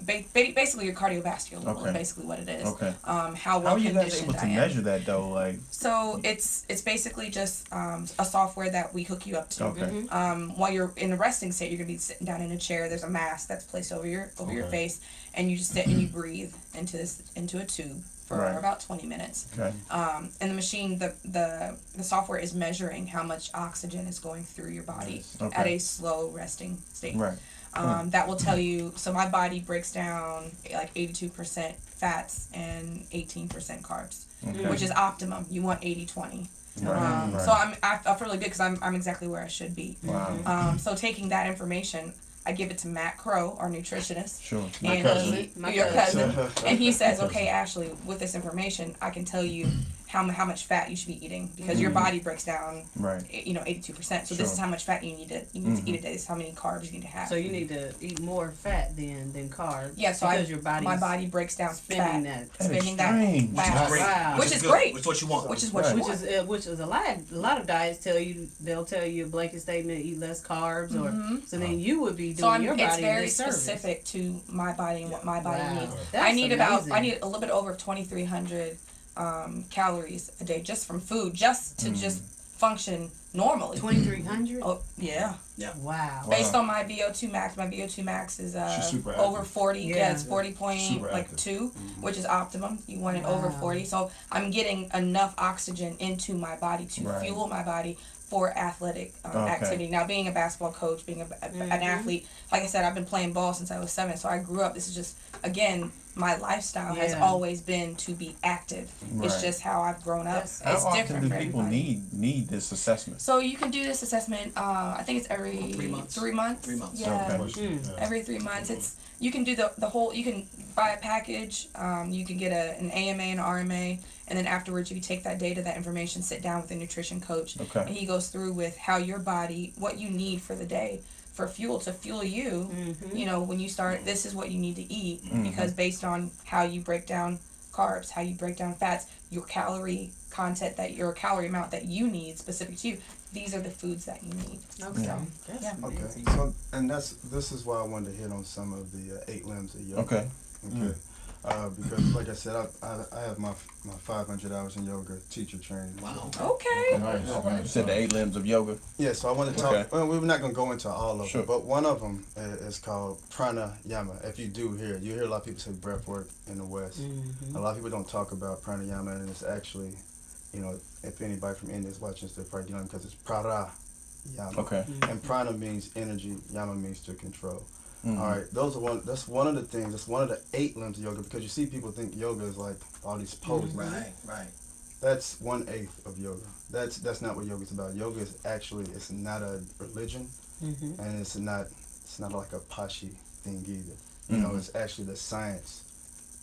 basically your cardiovascular level, Okay. basically what it is. Okay. How How well are you guys conditioned able to I am. measure that though? Like, So it's basically just a software that we hook you up to. okay. While you're in the resting state, you're gonna be sitting down in a chair. There's a mask that's placed over your face, and you just sit and you breathe into a tube for Right. about 20 minutes. Okay. And the machine, the software is measuring how much oxygen is going through your body Okay. at a slow resting state. Right. That will tell you. So my body breaks down like 82% fats and 18% carbs, which is optimum. You want 80-20. Right. So I feel really good because I'm exactly where I should be. Wow. So taking that information, I give it to Matt Crow, our nutritionist. Sure. And your cousin. And he says, okay, Ashley, with this information, I can tell you how much fat you should be eating because your body breaks down, Right. 82%. So Sure. this is how much fat you need to eat a day. This is how many carbs you need to have. So you need to eat more fat than carbs. Yeah, so because your body's my body breaks down spending fat, that. spending strange. that fat, Great. Wow. which is good. great. Which is what you want. Which is what Right. you want. Which is a lot of diets they'll tell you a blanket statement, eat less carbs, or so then you would be doing So your body it's very a disservice. specific to my body and what my body Wow. needs. That's I need amazing. I need a little bit over 2,300 calories a day just from food, just to just function normally. 2,300. Oh yeah. Wow. Based on my VO2 max, my VO2 max is She's super over active. 40. Yeah. It's 40 point Super like active. 2, which is optimum. You want it over Wow. 40. So I'm getting enough oxygen into my body to Right. fuel my body for athletic activity. Now, being a basketball coach, being an athlete, like I said, I've been playing ball since I was 7. So I grew up. This is just, again, my lifestyle has Yeah. always been to be active. It's Right. just how I've grown up. That's- How It's often different do for people everybody. need this assessment? So you can do this assessment. I think it's every 3 months. 3 months. 3 months. Yeah. Okay. Every 3 months. You can do the whole. You can buy a package. You can get an AMA and RMA, and then afterwards you take that data, that information, sit down with a nutrition coach, Okay. and he goes through with how your body, what you need for the day, for fuel to fuel you. You know, when you start, this is what you need to eat, because based on how you break down carbs, how you break down fats, your calorie content, that your calorie amount that you need specific to you, these are the foods that you need. Okay. So, That's yeah. amazing. Okay, so and this is why I wanted to hit on some of the 8 limbs of yoga. Okay. Okay. Because like I said, I have my 500 hours in yoga teacher training. Wow. Okay. Nice, You said the 8 limbs of yoga. Yeah, so I want to talk. Okay. Well, we're not gonna go into all of Sure. them, but one of them is called pranayama. If you do hear, you hear a lot of people say breath work in the West. A lot of people don't talk about pranayama, and it's actually, you know, if anybody from India is watching this, they're probably doing it because it's prara yama. Okay. And prana means energy, yama means to control. Mhm. All right, that's one of the things. That's one of the 8 limbs of yoga, because you see people think yoga is like all these poses. Right. That's 1/8 of yoga. That's not what yoga is about. Yoga is actually, it's not a religion, and it's not like a pashi thing either. You know, it's actually the science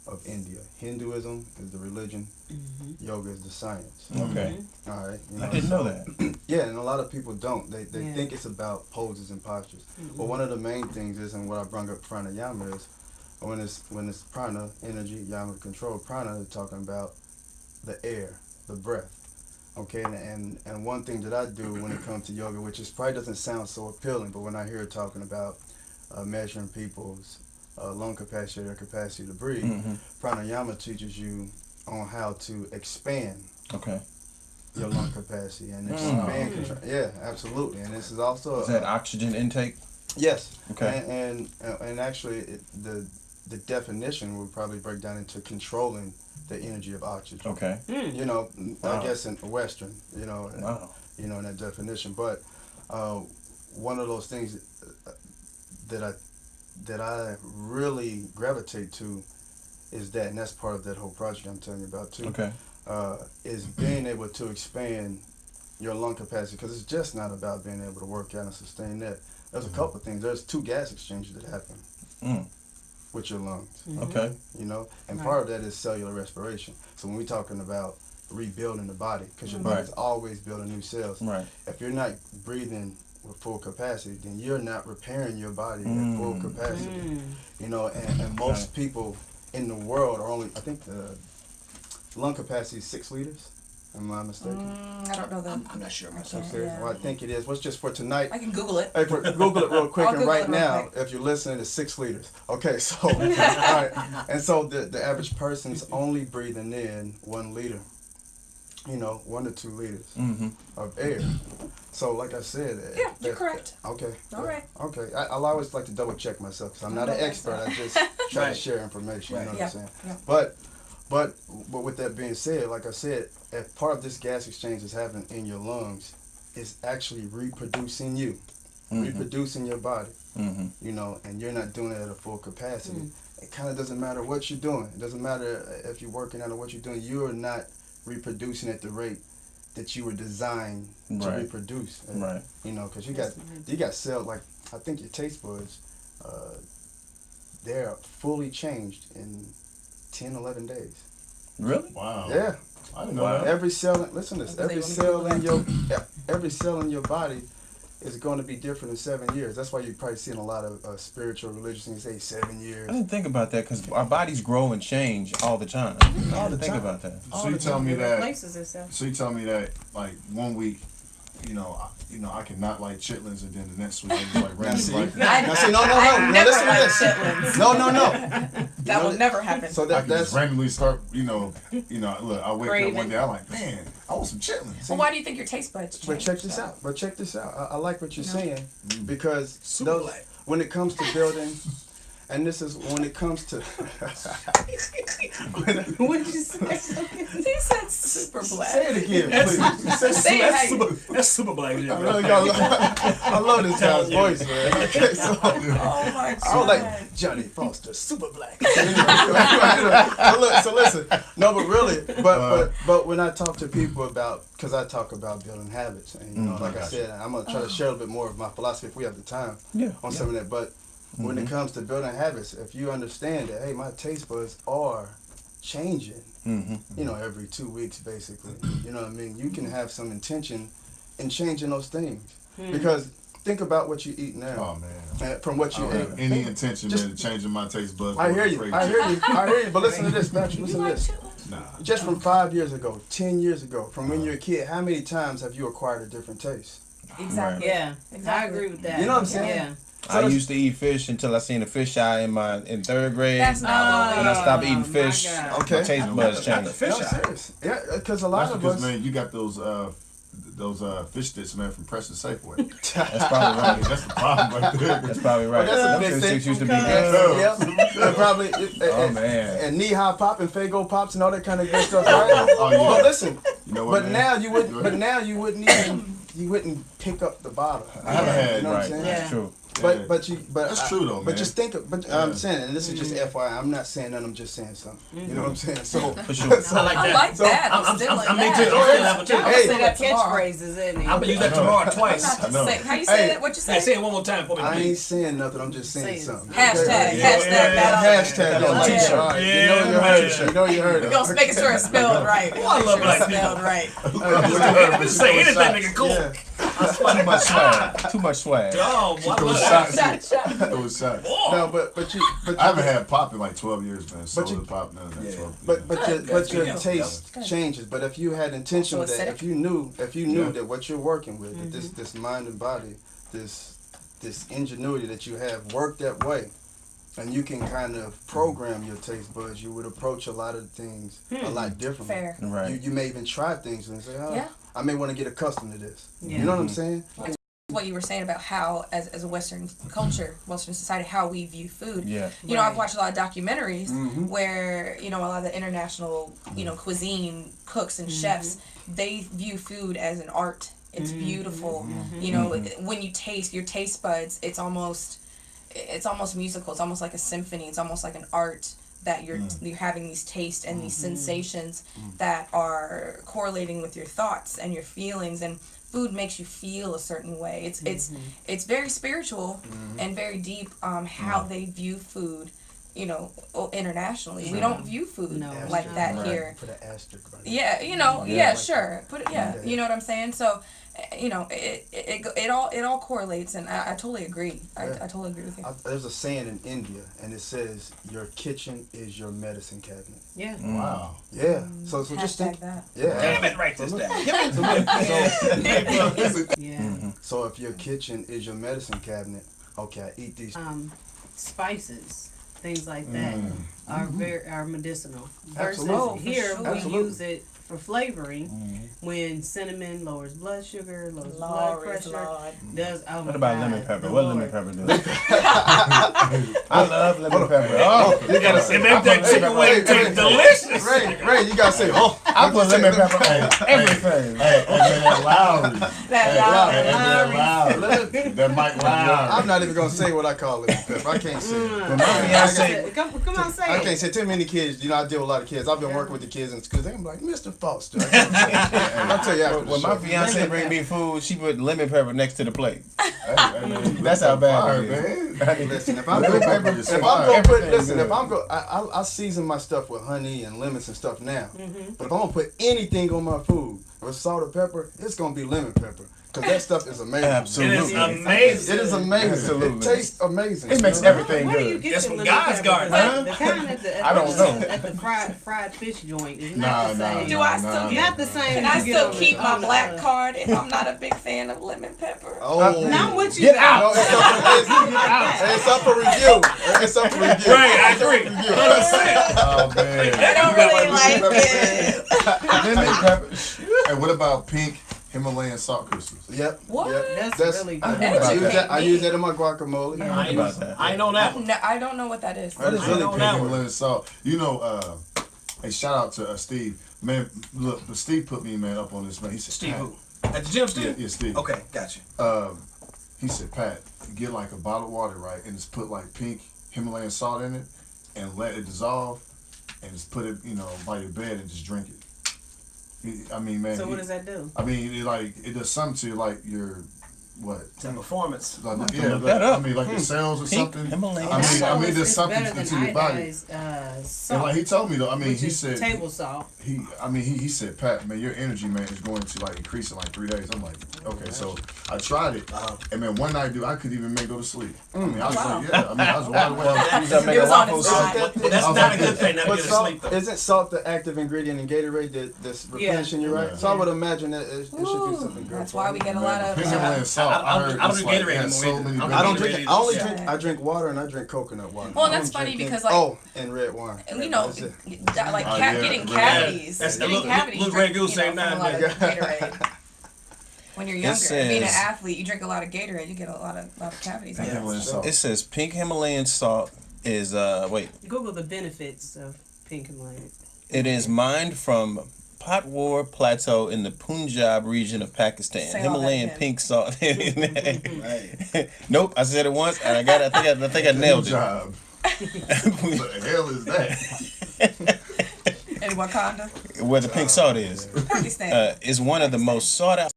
of India. Hinduism is the religion. Yoga is the science. Okay. All right. You I didn't know that. Yeah, and a lot of people don't. They Yeah. think it's about poses and postures. But one of the main things is, and what I brought up pranayama is, when it's prana, energy, yama, control, prana, they're talking about the air, the breath. Okay, and one thing that I do when it comes to yoga, which is probably doesn't sound so appealing, but when I hear it talking about measuring people's lung capacity, their capacity to breathe, pranayama teaches you on how to expand Okay. your lung capacity and expand control. Yeah, absolutely. And this is also Is that oxygen intake? yes. Okay. And actually, the definition will probably break down into controlling the energy of oxygen. Okay. You know, Wow. I guess in Western, you know, Wow. you know, in that definition. But one of those things that I really gravitate to is that, and that's part of that whole project I'm telling you about too. Okay. Is being able to expand your lung capacity, because it's just not about being able to work out and sustain that. There's a couple of things. There's 2 gas exchanges that happen with your lungs. Okay. You know, and Right. part of that is cellular respiration. So when we're talking about rebuilding the body, because your body's always building new cells. Right. If you're not breathing with full capacity, then you're not repairing your body at full capacity. You know, and most people in the world are only, I think the lung capacity is 6 liters. Am I mistaken? I don't know the. I'm not sure myself. 6 liters. Well, I think it is. What's just for tonight? I can Google it. Hey, Google it real quick, I'll and Google right it real now, quick. if you're listening, it's 6 liters. Okay, so all right, and so the average person's only breathing in 1 liter. You know, 1 to 2 liters of air. So, like I said, Yeah, you're correct. Okay. All right. Okay, I'll always like to double check myself, because I'm not an expert. I just try to Right. share information. You know what Yeah, I'm saying? yeah. But with that being said, like I said, if part of this gas exchange is happening in your lungs, it's actually reproducing you, reproducing your body. You know, and you're not doing it at a full capacity. It kind of doesn't matter what you're doing. It doesn't matter if you're working out or what you're doing. You are not reproducing at the rate that you were designed to Right. reproduce. Right. You know, because you got cells, like, I think your taste buds, they're fully changed in 10, 11 days. Really? Wow. Yeah. I didn't know Wow. that. Every cell, listen to this, I was every gonna say, cell let in me every cell in your body is going to be different in 7 years. That's why you're probably seeing a lot of spiritual religious things say 7 years. I didn't think about that because our bodies grow and change all the time. All the Think time. about that. So you tell me that. Places and stuff. So you tell me that like 1 week, I cannot like chitlins, and then the next week I just like randomly like Now see, no, I never listen to liked this. chitlins. No. That will never happen. So I can that's just randomly start, look, I wake up Craving. one day, I'm like, man, I want some chitlins. Well, why do you think your taste buds change? But check this though? out. I like what you're saying, because Super black. when it comes to building, and this is when it comes to What'd you say? He said super black. say it again, please. Say it how you- That's super black. I really I love this guy's voice, man. Okay, so Oh my god. I was like Johnny Foster, super black. So listen, no, but really, but when I talk to people about, because I talk about building habits, and like I said, I'm gonna try to share a little bit more of my philosophy if we have the time on some of that. But when it comes to building habits, if you understand that, hey, my taste buds are changing you know, every 2 weeks, basically. You know what I mean? You can have some intention in changing those things. Because think about what you eat now. Oh man. From what you ate. Any intention, man, of changing my taste buds. I hear you. I hear you. I hear you. But listen to this, Patrick. Listen to this. Nah. Just from 5 years ago, 10 years ago, from when you're a kid, how many times have you acquired a different taste? Exactly. Yeah, Exactly. I agree with that. You know what I'm saying? Yeah. I used to eat fish until I seen a fish eye in third grade. That's not what When I stopped eating my fish, God. my Okay. taste buds Not the changed. fish No, eye. serious. Yeah, because a lot That's of because, us. man, you got those fish sticks, man, from Preston Safeway. That's probably right. That's the problem right there. That's probably right. Well, that's a Them big fish thing. sticks used to be Okay. good. Yeah, and probably. Oh, man. And knee high pop and Fago pops and all that kind of good stuff, right? Oh, yeah. But listen, You know what, but man? now you would. Go But ahead. now you wouldn't even. You wouldn't pick up the bottle. I haven't had You know what I'm Right, saying? that's Yeah. true. Yeah. But That's true, though, But man. just think. But Yeah. I'm saying, and this is just FYI. I'm not saying that. I'm just saying something. You know what I'm saying? So For sure. so- I like I that. like So, that. I'm still like I'm that. into it. I'm still have it too. Y'all Hey. say that tomorrow. Catchphrases, isn't it? I'm gonna use that tomorrow twice. Not I know. to say, how you say Hey. it? What you Hey, say? say it one more time for me, I ain't please. saying nothing. I'm just saying Saying something. Hashtag. Okay? Hashtag that. Hashtag on that. t-shirt. All right. Yeah, You know you heard it. You know you heard We're it. gonna make sure it's spelled right. We're Oh, I gonna love make sure it's black spelled right. Just say anything, nigga. Cool. Yeah. Too much swag. Too much swag. Oh, what? Those what- shots. Shot, shot. Those shots. No, but you. But I haven't had pop in like 12 years, man. Soda you- pop, none of that. Yeah. 12 But your good. taste Good. changes. But if you had intention with Also that, acidic. if you knew Yeah. that what you're working with, that this mind and body, this ingenuity that you have worked that way, and you can kind of program your taste buds, you would approach a lot of things a lot differently. Fair. Right. You may even try things and say, oh, Yeah. I may want to get accustomed to this. Yeah. You know what I'm saying? What you were saying about how, as a Western culture, Western society, how we view food. Yeah. You know, I've Right. watched a lot of documentaries where, you know, a lot of the international, you know, cuisine cooks and chefs, they view food as an art. It's beautiful. You know, when you taste your taste buds, it's almost musical. It's almost like a symphony. It's almost like an art that you're having these tastes and these sensations that are correlating with your thoughts and your feelings, and food makes you feel a certain way. It's very spiritual and very deep how they view food, you know, internationally. We don't view food No. like that Right. here. Put an asterisk by it. Yeah, you know, Yeah. yeah, sure. Put it, yeah, Yeah. you know what I'm saying? So, you know, it all correlates, and I totally agree. I totally agree with you. There's a saying in India, and it says, "Your kitchen is your medicine cabinet." Yeah. Wow. Yeah. So just think. Hashtag that. Yeah. Damn it, write this down. Yeah. So if your kitchen is your medicine cabinet, okay, I eat these. Spices, things like that, are medicinal. Versus Absolutely. here For we sure. Absolutely. use it for flavoring when cinnamon lowers blood sugar, lowers blood Lord, pressure. Lord. Does oh my What about God, lemon pepper? the What Lord. lemon pepper do? I love lemon pepper. Oh, You gotta say, It make that chicken wing taste delicious. Ray, you gotta say, oh, I put lemon pepper on everything. Hey, and then that Lowry. That Lowry. That Mike Lowry. I'm not even gonna say what I call it. Pepper. I can't say it. When my fiance, Come on, say I it. can't say too many kids. You know, I deal with a lot of kids. I've been working with the kids in school. They're like, Mr. Foster. I can't say it. I'll tell you after the when my show. fiance bring me food, she put lemon pepper next to the plate. Hey, man, That's how bad fire, it is. man. Listen, if I'm Lemon gonna, pepper is if I'm fire. gonna put, Everything listen, good. if I'm go, I season my stuff with honey and lemons and stuff now. But if I'm gonna put anything on my food with salt or pepper, it's gonna be lemon pepper. Cause that stuff is amazing. It Absolutely. is amazing. It is amazing. Absolutely. It tastes amazing. It makes you know? everything Where do you good. get That's your from lemon God's pepper? garden. Because The kind at the, I don't know. At the fried fish joint is Nah, not the nah, same. Do I still get? Not the same. Can as I you get still on the- keep my on the, black card if I'm not a big fan of lemon pepper? Oh, Not what you Get got. out. No, it's up for review. It's up for review. Right, I agree. 100%. Oh, man. I don't really like it. Lemon pepper. And what about pink Himalayan salt crystals? Yep. What? Yep. That's really good. I use that in my guacamole. I about ain't, that. I ain't on that one. No, I don't know what that is. That is I really know pink. that one. Himalayan salt. You know, hey, shout out to Steve. Man, look, Steve put me, man, up on this, man. He said, Steve Pat, who? At the gym, Steve? Yeah, Steve. Okay, gotcha. He said, Pat, get like a bottle of water, right, and just put like pink Himalayan salt in it, and let it dissolve, and just put it, you know, by your bed and just drink it. I mean, man. So what does that do? I mean, it does something to like What? To performance. Like, look yeah, that up. I mean, like the cells or Pink something. Himalayan I salt. mean, there's something better to your body. salt, And like he told me though, I mean, which he is said table salt. he said, Pat, man, your energy, man, is going to like increase in like 3 days. I'm like, okay, so I tried it, and man, one night, dude, I couldn't even go to sleep. I mean, I was like, yeah, I mean, I was wide awake. It was on its side. That's not a good thing. Not But good to salt, sleep though. isn't salt the active ingredient in Gatorade that's replenishing you, right? Yeah. So I would imagine that it should be something good. That's for why you. we get a lot of. Pink Himalayan salt. I don't heard it's do like, Gatorade it has anymore so either. many I I don't benefits. drink. I only Yeah. drink. I drink water and I drink coconut water. Well, I that's don't funny drink because, any- and red wine. You know, That's it. like Oh, yeah, getting red. cavities. That's the Getting little- cavities. little drink, Grey Goose you know, ain't from a nothing, lot of Gatorade. When you're younger, says- being an athlete, you drink a lot of Gatorade, you get a lot of cavities. Pink Himalayan salt. It says pink Himalayan salt is Google the benefits of pink Himalayan. it is mined from Patwar Plateau in the Punjab region of Pakistan. Say all that Himalayan again. pink salt. Nope, I said it once and I got it. I think I nailed Good it. job. What the hell is that? In Wakanda, Where the pink salt is. Pakistan. Is one of the most sought after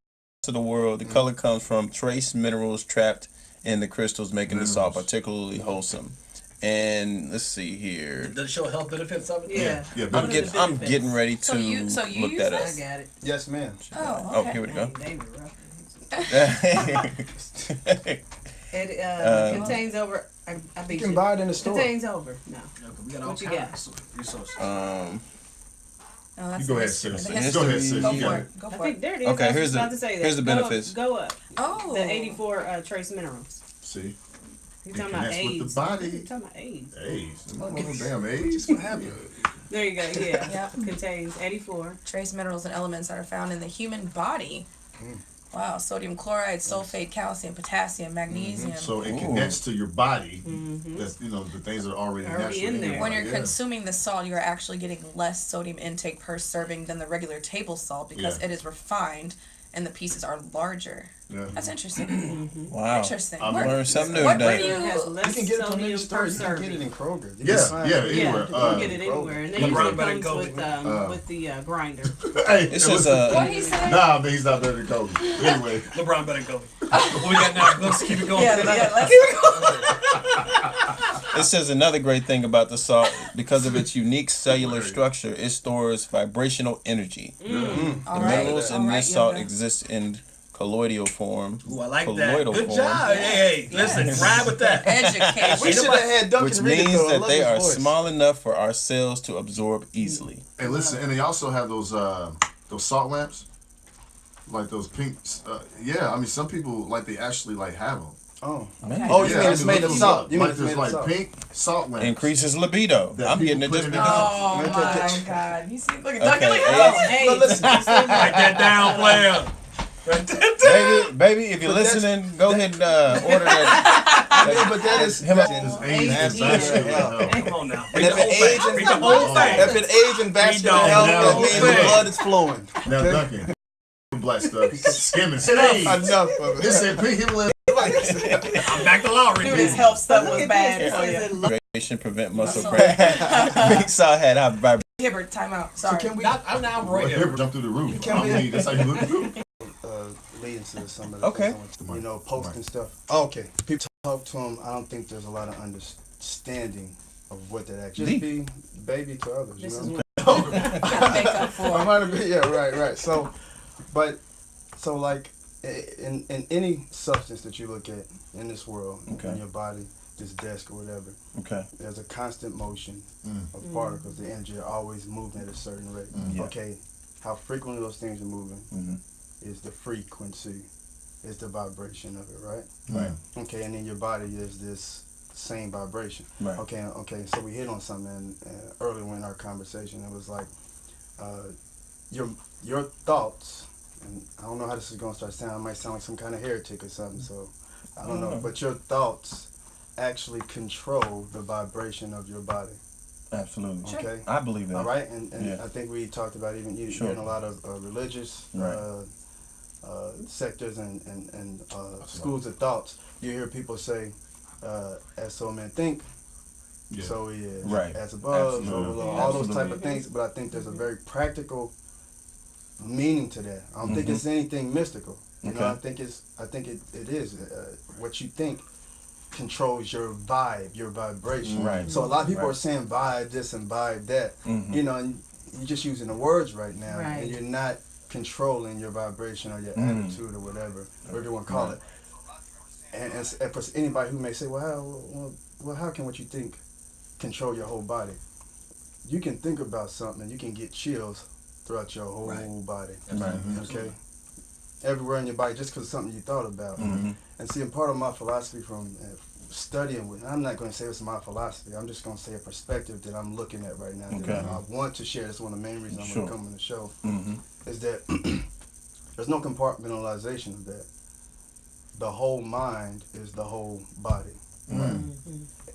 in the world. The color comes from trace minerals trapped in the crystals, making the salt particularly wholesome. And let's see here. Does it show health benefits of it? Yeah. Yeah, I'm benefits. getting ready to So you look use that this? I got it. Yes, ma'am. Oh, Oh, okay. here we go. They were rough. It contains over. I You beat can you. buy it in the store. Contains over. No. Yeah, 'cause we got all What you kinds of resources. Oh, that's You go the ahead, history. sis. The Go history. ahead, sis. Go You for got it. Go I for think it. there it is. Okay, I was here's just the- about to say that. here's the Go up, benefits. Go up. Oh. The 84 trace minerals. See, You It talking about connects with the AIDS? body. You talking about AIDS? AIDS. Damn AIDS. What happened? There you go. Yeah. Yep. Contains 84. Trace minerals and elements that are found in the human body. Wow, sodium chloride, sulfate, calcium, potassium, magnesium. So it Ooh. connects to your body. That's the things that are already naturally in there. your When body, you're consuming the salt, you're actually getting less sodium intake per serving than the regular table salt because Yeah. it is refined and the pieces are larger. Yeah. That's interesting. Wow. Interesting. I'm Where- Learned something new Where do today. It has you? less You can get it from sodium any store. per You can get it serving. in Kroger. You Yeah, can find yeah, it. Yeah, anywhere. you can get it anywhere, and they usually LeBron better comes go. with the grinder. Hey, It says What he said? Nah, but he's not better than Kobe. Anyway, LeBron better go. What we got now? Let's keep it going. Yeah, let's keep it going. It says another great thing about the salt, because of its unique cellular structure, it stores vibrational energy. All The right. minerals in All right, this salt Yoda. exist in colloidal form. Ooh, I like that. Colloidal Good form. job. Hey, listen, ride with that. We Education. should have had Duncan Which read it, means though. I that love they his are voice. small enough for our cells to absorb easily. hey, listen, and they also have those salt lamps, like those pink. Yeah, I mean, some people they actually have them. Oh. Man. Oh, you Yeah, mean I it's mean, made look of those salt? up. You mean Like it's made there's of salt? pink salt lamps. Increases libido. That I'm people getting it put just in because. Oh Man, my take- God! You see, look at Okay, Duncan. Look AIDS. at Hey, listen. Write that down, player. Write that down. Baby, if you're But that's- listening, go ahead and order that. I mean, but that is. It's AIDS AIDS is vascular yeah. health. Come on now. And Read if the it whole aids thing. in Read the whole thing. if it aids in vascular Read the health, whole that means the thing. blood is flowing. Now, Okay? Duncan, black stuff, skimming. AIDS. Enough of it. This said pink Himalayan. I'm back to Lowry. Dude, his health stuff was bad This for is you. in lo- Hydration, prevent muscle Sorry. cramp. Pink salt had high vibration. Hibbert, time out. So Sorry. can we I'm now right Hip here. jump through the roof. Can we- I mean, that's how you look. lead into some of the Okay. things, posting stuff? Okay. People talk to them. I don't think there's a lot of understanding of what that actually be. Baby to others, This you is know? what Gotta make up for I it. might have been, yeah, right. So like in any substance that you look at in this world, Okay. in your body, this desk or whatever, Okay. there's a constant motion of particles. The energy are always moving at a certain rate. Yeah. Okay, how frequently those things are moving Mhm. is the frequency, is the vibration of it, right? Right. Okay, and in your body is this same vibration. Right. Okay. So we hit on something earlier in our conversation. It was like your thoughts, and I don't know how this is gonna start sounding. It might sound like some kind of heretic or something. So I don't know. But your thoughts actually control the vibration of your body. Absolutely. Okay. I believe that. All right, and Yeah. I think we talked about even you Sure. in a lot of religious Right. sectors and schools of thoughts. You hear people say, "As so men think, Yeah. so he is." Right. As above, so Absolutely. below. All those type Absolutely. of things. But I think there's a very practical meaning to that. I don't think Mhm. it's anything mystical. You know, I think it is. What you think controls your vibe, your vibration. Right. So a lot of people Right. are saying vibe this and vibe that. You know, and you're just using the words right now, Right. and you're not controlling your vibration or your attitude or whatever you want to call it. And for anybody who may say, well, how can what you think control your whole body? You can think about something and you can get chills throughout your whole body. Right. Okay? Everywhere in your body just because of something you thought about. And see, and part of my philosophy from studying with, I'm not going to say it's my philosophy, I'm just going to say a perspective that I'm looking at right now. Okay. That I want to share. That's one of the main reasons I'm going to come on the show. Is that there's no compartmentalization of that. The whole mind is the whole body.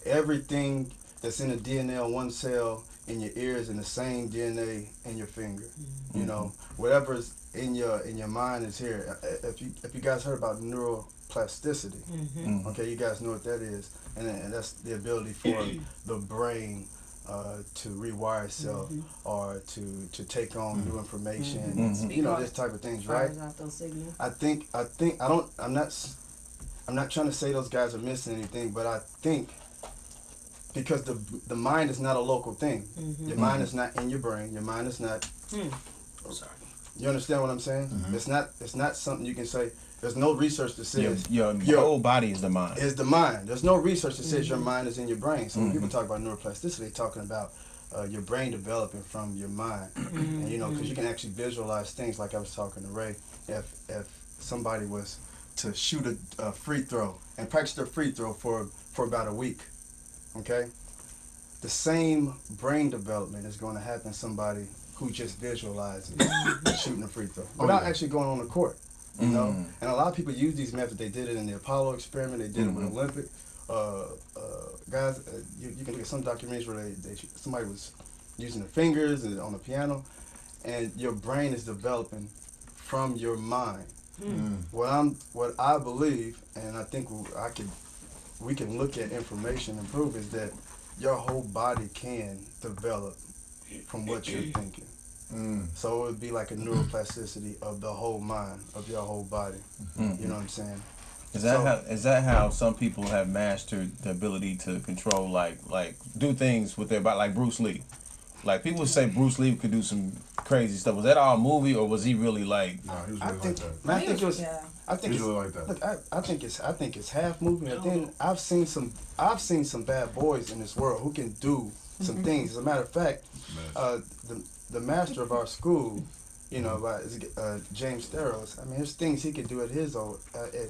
Everything that's in the DNA on one cell in your ear is in the same DNA in your finger. You know, whatever's in your mind is here. If you guys heard about neuroplasticity, okay, you guys know what that is, and that's the ability for the brain to rewire itself or to take on new information. You know, this type of things, right? Fires out those signals. I'm not trying to say those guys are missing anything, but I think because the mind is not a local thing. Your mind is not in your brain. Your mind is not. I'm sorry. You understand what I'm saying? It's not something you can say. There's no research that says Your whole body is the mind. is the mind. There's no research that says your mind is in your brain. So when people talk about neuroplasticity, they're talking about your brain developing from your mind. And you know, because you can actually visualize things like I was talking to Ray. If somebody was to shoot a free throw and practice their free throw for about a week, okay? The same brain development is going to happen to somebody who just visualizes shooting a free throw without actually going on the court. You know, and a lot of people use these methods. They did it in the Apollo experiment. They did it with Olympic guys. You can look at some documentaries where somebody was using their fingers on the piano, and your brain is developing from your mind. What I believe, and I think we can look at information and prove is that your whole body can develop from what you're thinking. So it would be like a neuroplasticity of the whole mind, of your whole body. You know what I'm saying? Is that how some people have mastered the ability to control like do things with their body, like Bruce Lee? Like people say Bruce Lee could do some crazy stuff. Was that all a movie or was he really like? Nah, he was I really think, like that. man, I think it was. Yeah. I think He was it's, really like that. look, I think it's half movie, and then I've seen some bad boys in this world who can do some things. As a matter of fact, the master of our school, you know, James Theros. I mean, there's things he could do at his old. I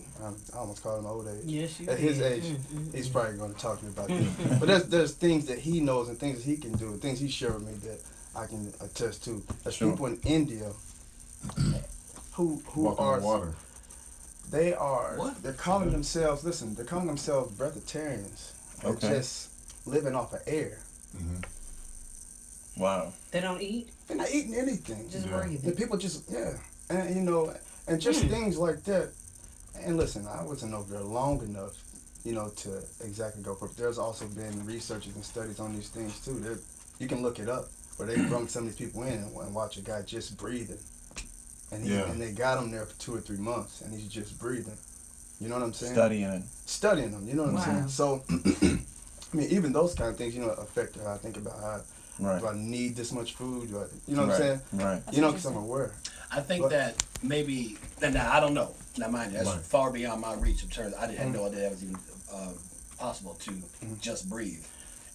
almost call him old age. Yes, you At his did. age, he's probably going to talk to me about that. But there's things that he knows and things that he can do, and things he shared with me that I can attest to. There's people in India who Walk on are the water. they're calling themselves breatharians. They're Okay. just living off of air. Wow. They don't eat, They're not eating anything. just Yeah. breathe. And people just and you know, and just things like that. And listen, I wasn't over there long enough, you know, to exactly go for it. There's also been researches and studies on these things too. You can look it up where they brought some of these people in and watch a guy just breathing, and they got him there for 2 or 3 months, and he's just breathing. You know what I'm saying? Studying them. You know what I'm saying? So, I mean, even those kind of things, you know, affect how I think about how. Right. Do I need this much food? You know what I'm saying? Right. You know, because I'm aware. I think But- that maybe, now I don't know. Now mind you, that's Right. far beyond my reach in terms. I had no idea that was even possible to just breathe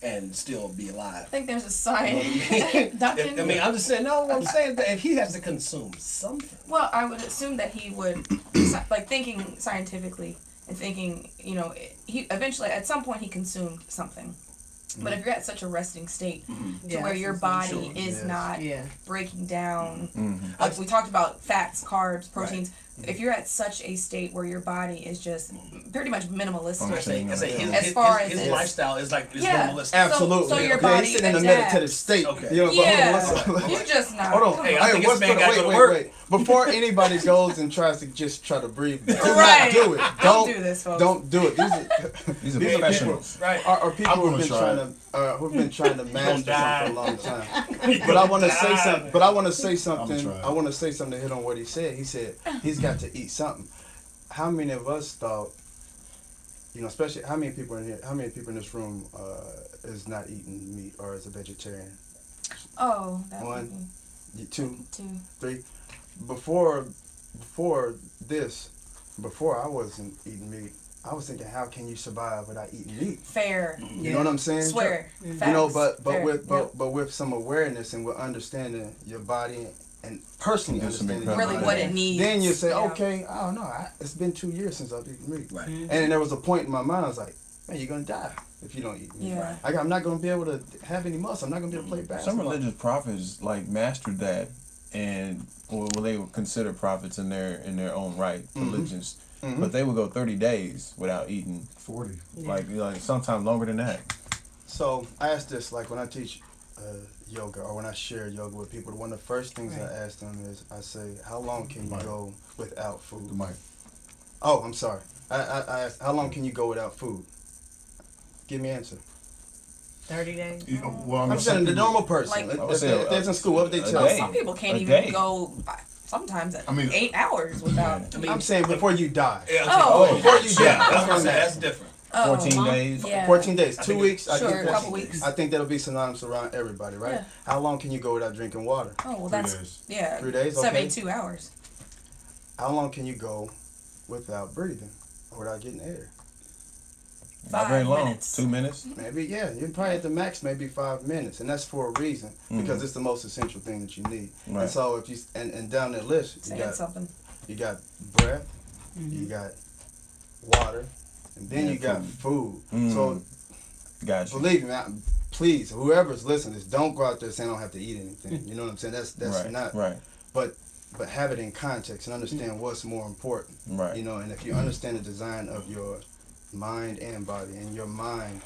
and still be alive. I think there's a sign. I mean, I'm just saying. No, I'm saying that if he has to consume something. Well, I would assume that he would, like thinking scientifically and thinking, you know, he eventually at some point he consumed something. But if you're at such a resting state to Yeah, where your sure. body is Yes. not Yeah. breaking down, like we talked about fats, carbs, proteins. If you're at such a state where your body is just pretty much minimalistic, I say As far as his it's- lifestyle is like is Yeah. minimalistic. Absolutely. So your Okay, body he's sitting in a adapts. meditative state. Okay. You know, yeah, you just not. Hold on. Hey, I think this man gotta go to work. Before anybody goes and tries to try to breathe, do Right. not do it. Don't do this, folks. Don't do it. These are These are professionals. Right. are people I'm who've gonna been try trying to who've been trying to master die. something for a long time. But I want to say something. But I want to say something. try. I want to say something to hit on what he said. He said he's got have to eat something. How many of us thought, you know, especially how many people in here, how many people in this room is not eating meat or is a vegetarian? Oh, that One. would be Two, 2. 3. Before this, before I wasn't eating meat, I was thinking, how can you survive without eating meat? Fair. You know what I'm saying? Swear. You Facts. know, but Fair. but with some awareness and with understanding your body and personally There's some understanding your Really body, what it needs. then you say, Yeah. okay, I don't know, it's been 2 years since I've eaten meat. Right. And then there was a point in my mind, I was like, man, you're gonna die if you don't eat meat. Yeah. I'm not gonna be able to have any muscle. I'm not gonna be able to play basketball. Some religious prophets like mastered that, and well, they were considered prophets in their own right, religions. But they would go 30 days without eating, 40. like sometimes longer than that. So I ask this, like when I teach yoga or when I share yoga with people, one of the first things I ask them is, I say, how long can you go without food? The mic. Oh, I'm sorry. I asked, how long can you go without food? Give me an answer. 30 days. You know, well, I mean, I'm saying the normal person. Like- if they're in school, what would they a tell day. you? Some people can't A even day. go sometimes I mean- 8 hours without. I mean, I'm saying before you die. Yeah, Oh. Before you die. yeah, that's That's what what I'm saying. I'm That's different. 14 days. Yeah. 14 days, 2 think weeks. I Sure, think a couple weeks. I think that'll be synonymous around everybody, right? Yeah. How long can you go without drinking water? Oh, well, 3 that's days. yeah. 3 days, okay. 72 hours. How long can you go without breathing or without getting air? Not very 5 long. minutes. 2 minutes. Maybe, yeah. You're probably at the max, maybe 5 minutes, and that's for a reason because it's the most essential thing that you need. Right. And so if you and down that list, you Saying got something. you got breath, you got water, and then Yeah, you got food. Mm. So Gotcha. believe me, please, whoever's listening, just don't go out there saying I don't have to eat anything. You know what I'm saying? That's right. not. Right. But have it in context and understand what's more important. Right. You know, and if you understand the design of your mind and body, and your mind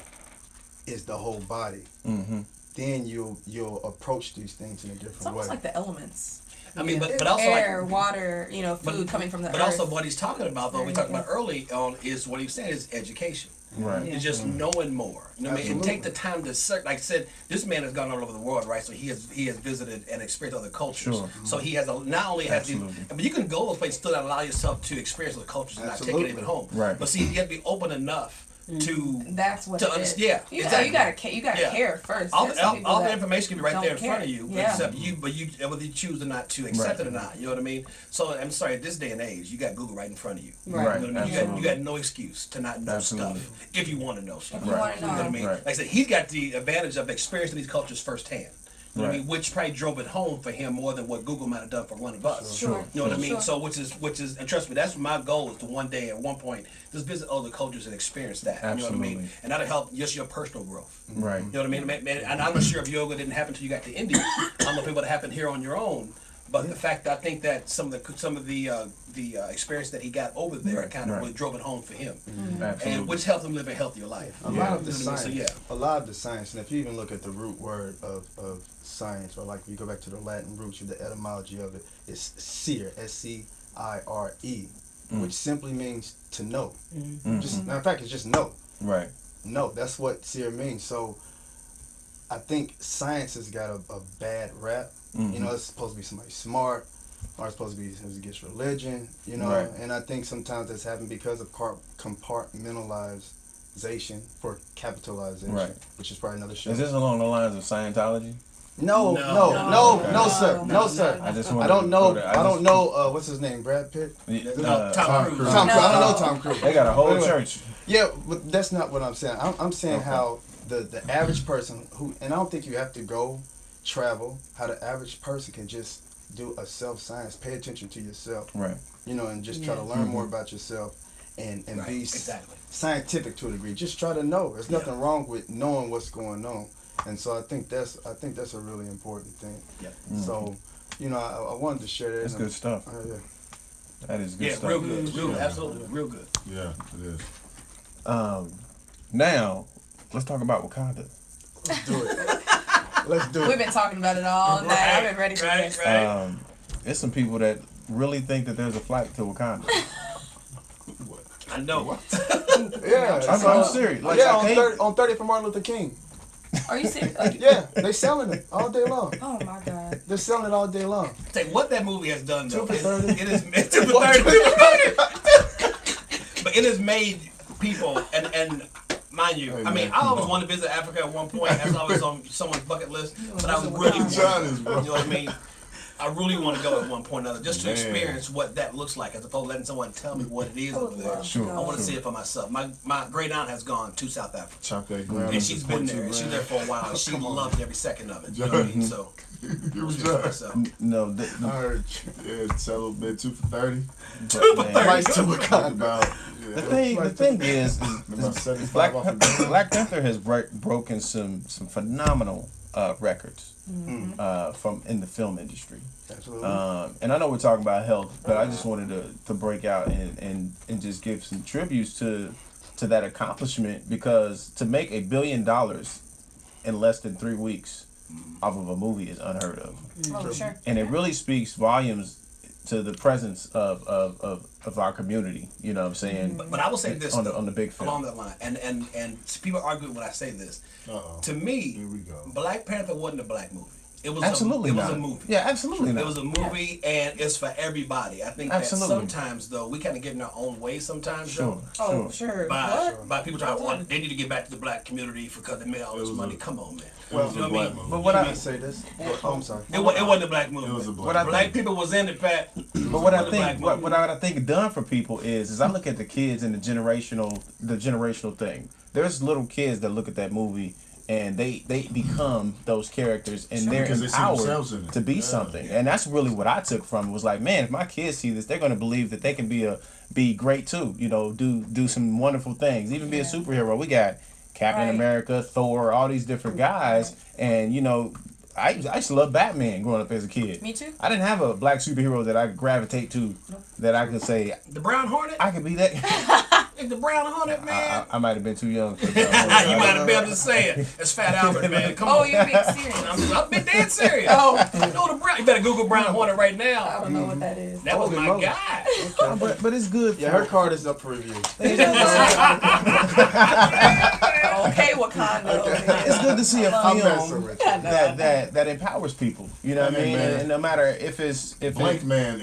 is the whole body, Mm-hmm. then you'll approach these things in a It's different almost way. like the elements. I mean, but also Air, like, water, food coming from the but earth. also what he's talking about, though, we talked Yeah. about early on, is what he said is education. Right. It's just knowing more. You know what I mean? And take the time to search. Like I said, this man has gone all over the world, right? So he has visited and experienced other cultures. Sure. So he has not only has to, Absolutely. but you can go those places, still not allow yourself to experience those cultures and not take it Absolutely. even home. Right. But see, you have to be open enough to That's what to it is. understand. Yeah, You exactly. you gotta Yeah. care first. all, There's the, some all, people all the that information can be right don't there in front care. of you, Yeah. except whether you choose to not to accept Right. it or not. You know what I mean? So I'm sorry, at this day and age, you got Google right in front of you. Right. You know what I mean? Absolutely. You got no excuse to not know Absolutely. stuff if you want to know stuff. If you wanna You know what I know. mean? Right. Like I said, he's got the advantage of experiencing these cultures firsthand. You know what I Right. mean? Which probably drove it home for him more than what Google might have done for one of us. Sure. You know what I mean? Sure. So which is and trust me, that's my goal is to one day at one point just visit other cultures and experience that. You know what I Absolutely. mean? And that'll help just your personal growth. Right. You know what I mean? Man, and I'm not sure if yoga didn't happen until you got to India. I don't know if it would have happened here on your own. But the fact that I think that some of the experience that he got over there kind of Right. really drove it home for him, Absolutely. and which helped him live a healthier life. A lot of the You know what I mean? science, So a lot of the science, and if you even look at the root word of science, or like you go back to the Latin roots of the etymology of it, it's seer, S-C-I-R-E, which simply means to know. Just matter of fact, it's just know. Right. No, that's what seer means. So I think science has got a bad rap. You know, it's supposed to be somebody smart, or it's supposed to be against religion, you know. Right. And I think sometimes that's happened because of compartmentalization for capitalization, Right. which is probably another show. Is this along the lines of Scientology? No, No. no, no, Okay. no, sir, No, no, no, sir. no. I just I wanted don't to know. go there. I don't know. What's his name? Brad Pitt. Tom Cruise. Tom Cruise. No. I don't know Tom Cruise. They got a whole Anyway. church. Yeah, but that's not what I'm saying. I'm saying Okay. how the average person who, and I don't think you have to go travel, how the average person can just do a self-science, pay attention to yourself, Right. you know, and just try to learn more about yourself and Right, be exactly. scientific to a degree. Just try to know. There's nothing wrong with knowing what's going on. And so I think that's a really important thing. Yeah. So, you know, I wanted to share that. That's good stuff. Yeah. That is good Yeah, stuff. real good, real good, absolutely, real good. Yeah, it is. Now, let's talk about Wakanda. Let's do it. Let's do We've it. been talking about it all night. I've been ready for this. Right. There's some people that really think that there's a flight to Wakanda. I know. Yeah. I'm serious. Like, yeah, I on think- 30 for Martin Luther King. Are you serious? Like, Yeah, they selling it all day long. oh my god. They're selling it all day long. Say what that movie has done though. 2 for 30. It is 2 for 30. But it has made people and mind you, Hey, I mean, man, I come always on. wanted to visit Africa at one point. That's always on someone's bucket list. But I was really, John is, bro. you know what I mean? I really want to go at one point or another just to Man. experience what that looks like, as opposed to letting someone tell me what it is over there. Sure. I want to see it for myself. My great aunt has gone to South Africa. Chop that ground. And she's been there. She's there for a while. And she loved every second of it. You know what I mean? So, so. No, I heard yeah, tell a bit 2 for 30. but, man, Rights to Talk Wakanda. about the thing is about 75 Black, off the ground. Black Panther has broken some phenomenal records from in the film industry. Absolutely. And I know we're talking about health, but I just wanted to break out and just give some tributes to that accomplishment, because to make $1 billion in less than 3 weeks off of a movie is unheard of. Oh, sure. And it really speaks volumes to the presence of our community. You know what I'm saying? But I will say this on though, the big film. along that line, and people argue when I say this. Uh-oh. To me, Here we go. Black Panther wasn't a black movie. It was Absolutely it not. was a movie. Yeah, absolutely not. It was a movie, and it's for everybody. I think Absolutely. that sometimes though we kind of get in our own way sometimes. Sure, Though, Oh, sure. by people trying to they need to get back to the black community because they made all this was money. a- Come on, man. Well, You know what I black mean? movie. But what Can I I say this? Oh, I'm sorry. It wasn't a black movie. It was a black What I movie. Black people was in it, Pat. But what I Black think, movie. what I think done for people is I look at the kids and the generational thing. There's little kids that look at that movie and they become those characters, and they're Because they see empowered themselves in it. to be Yeah. something. And that's really what I took from it. Was like, man, if my kids see this, they're gonna believe that they can be great too. You know, do some wonderful things, even be a superhero. We got Captain Right. America, Thor, all these different guys, and you know. I used to love Batman growing up as a kid. Me too. I didn't have a black superhero that I could gravitate to, that I could say The Brown Hornet. I could be that. The Brown Hornet, man. I might have been too young. For you might have been able to say it. It's Fat Albert, man. Come Oh, on. you're being serious. I'm being dead serious. Oh, No, the Brown. You better Google Brown Hornet right I now. don't know what that is. That was Holy my moly. guy. but it's good. Yeah, her card is up for review. Okay, Wakanda. It's good to see a I'm messing film with you. that empowers people. You know what I mean? man. And no matter if Blank Man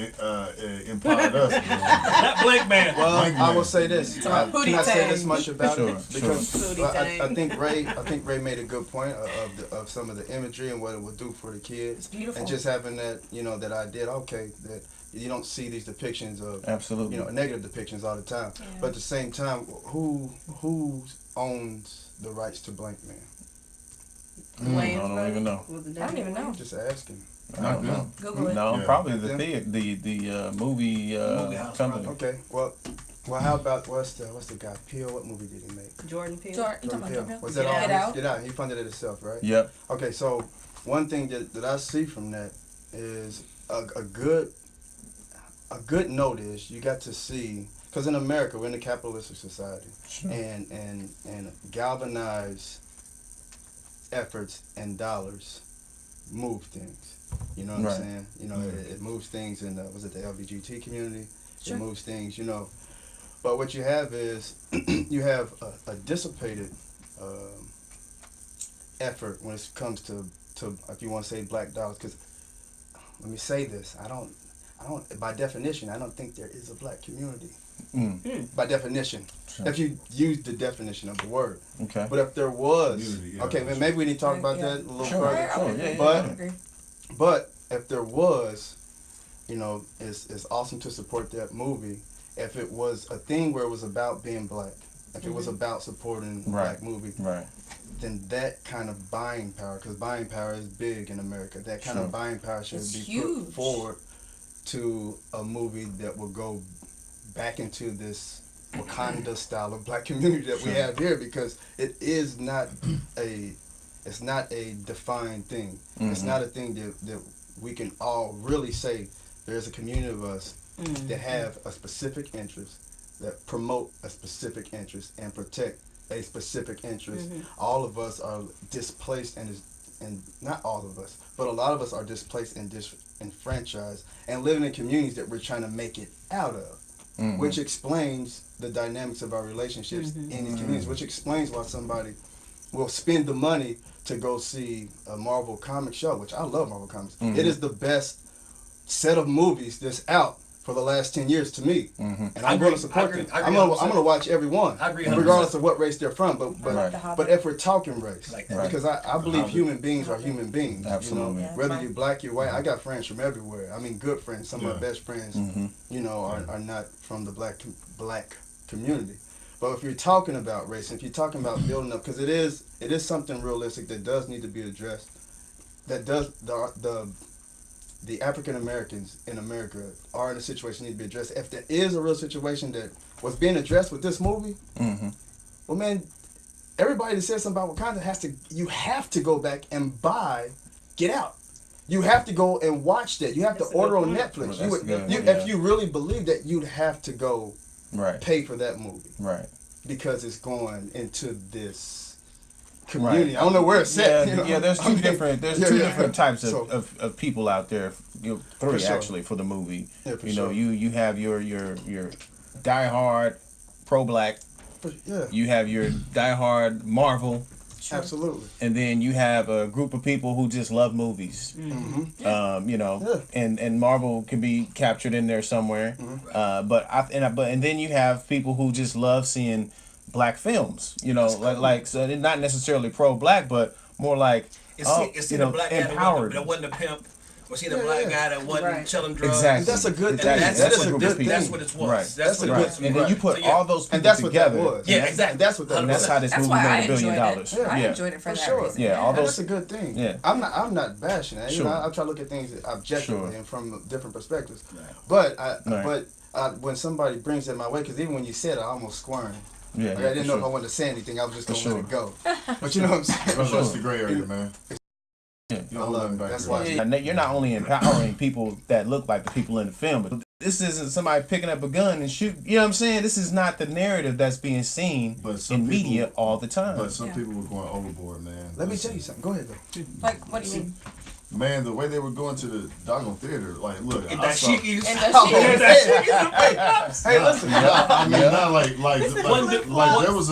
empowered us. Man. That Blake man. Well, Blank I Man. will say this. It's my Can I say Pootie this Tang. much about Sure, it? Because Pootie well, I Tang. think Ray made a good point of some of the imagery and what it would do for the kids. It's beautiful. And just having that, that idea, okay, that you don't see these depictions of, Absolutely. negative depictions all the time. But at the same time, who owns the rights to Blank Man? I don't even know. I don't even know. Just asking. I don't know. Google it. No, Yeah. probably Yeah. the movie Movie house, company. Okay, well, how about what's the guy Peele? What movie did he make? Jordan Peele. Jordan, you talking Jordan about Peele. Jordan Was Peele? that all? Get Out? Get Out. He funded it himself, right? Yep. Okay, so one thing that I see from that is a good note is you got to see, because in America we're in a capitalistic society, and galvanized efforts and dollars move things. You know what Right. I'm saying? It moves things in the LGBT community. Sure. It moves things, But what you have is you have a dissipated effort when it comes to if you want to say black dollars, because let me say this, I don't by definition I don't think there is a black community. By definition, Sure. if you use the definition of the word. Okay. But if there was, Community, yeah, okay, that's maybe we need to talk about Yeah. that a little Sure. further. Sure. Yeah. But- I agree. But if there was, it's awesome to support that movie. If it was a thing where it was about being black, if it was about supporting a Right. black movie, Right. then that kind of buying power, because buying power is big in America, that kind Sure. of buying power should It's be huge. put forward to a movie that will go back into this Wakanda style of black community that we have here, because it is not it's not a defined thing. It's not a thing that we can all really say there's a community of us that have a specific interest, that promote a specific interest and protect a specific interest. All of us are displaced and not all of us, but a lot of us are displaced and disenfranchised and living in communities that we're trying to make it out of, which explains the dynamics of our relationships in these communities, which explains why somebody will spend the money to go see a Marvel comic show, which I love Marvel comics. Mm-hmm. It is the best set of movies that's out for the last 10 years to me. Mm-hmm. And I I'm going agree. to support I agree. them. I I'm agree going to watch every one, I agree 100%. regardless of what race they're from. But Right. but if we're talking race, Like that. because I believe human beings are human beings. Absolutely. You know, Yeah, whether right. you're black, you're white. I got friends from everywhere. I mean, good friends. Some of my best friends, you know, are not from the black community. But if you're talking about race, if you're talking about building up, because it is something realistic that does need to be addressed. That does the African Americans in America are in a situation that need to be addressed. If there is a real situation that was being addressed with this movie, well, man, everybody that says something about Wakanda you have to go back and buy Get Out. You have to go and watch that. You have That's to a order good on point. Netflix. Well, that's good, yeah. If you really believe that, you'd have to go Right. pay for that movie Right. because it's going into this community. I don't know where it's set. Yeah, you know? yeah. There's I two mean, different. There's yeah, two yeah. different types So- of people out there. You know, three For sure. actually for the movie. Yeah, for you know, sure. you have your diehard pro-black. Yeah, You have your diehard Marvel, absolutely. and then you have a group of people who just love movies. You know, Yeah. and Marvel can be captured in there somewhere. But then you have people who just love seeing black films. You know, like so they're not necessarily pro-black, but more like It's you the know, black guy empowered. that wasn't a pimp. Or see the Yeah, black yeah. guy that wasn't Right. selling drugs. Exactly. That's a good Exactly. thing. That's a what good thing. That's what it was. Right. That's That's what a it good was. thing. And then you put So, yeah. all those people And that's what that together. was. Yeah, exactly. And that's what that And that's how this That's movie why I made $1 billion. enjoyed it. I Yeah. enjoyed it for For that sure. reason. Yeah, all And those. that's a good thing. Yeah. I'm not bashing it. You know, Sure. I try to look at things objectively Sure. and from different perspectives. Right. But when somebody brings it my way, because even when you said it, I almost squirmed. Yeah, Like, I didn't for know if I sure. wanted to say anything. I was just For gonna let it sure. go. But you know what I'm saying? That's the gray area, man. Yeah. You don't I love let it. back That's there. why- And you're not only empowering people that look like the people in the film, but this isn't somebody picking up a gun and shoot. You know what I'm saying? This is not the narrative that's being seen But some in people- media all the time. But some Yeah. people were going overboard, man. Let me Listen, tell you something. Go ahead, though. Like, what do you mean? Man, the way they were going to the doggone theater, like, look, And I that saw. shiki. And the Oh, shit. Hey, listen. I mean, not like One- there was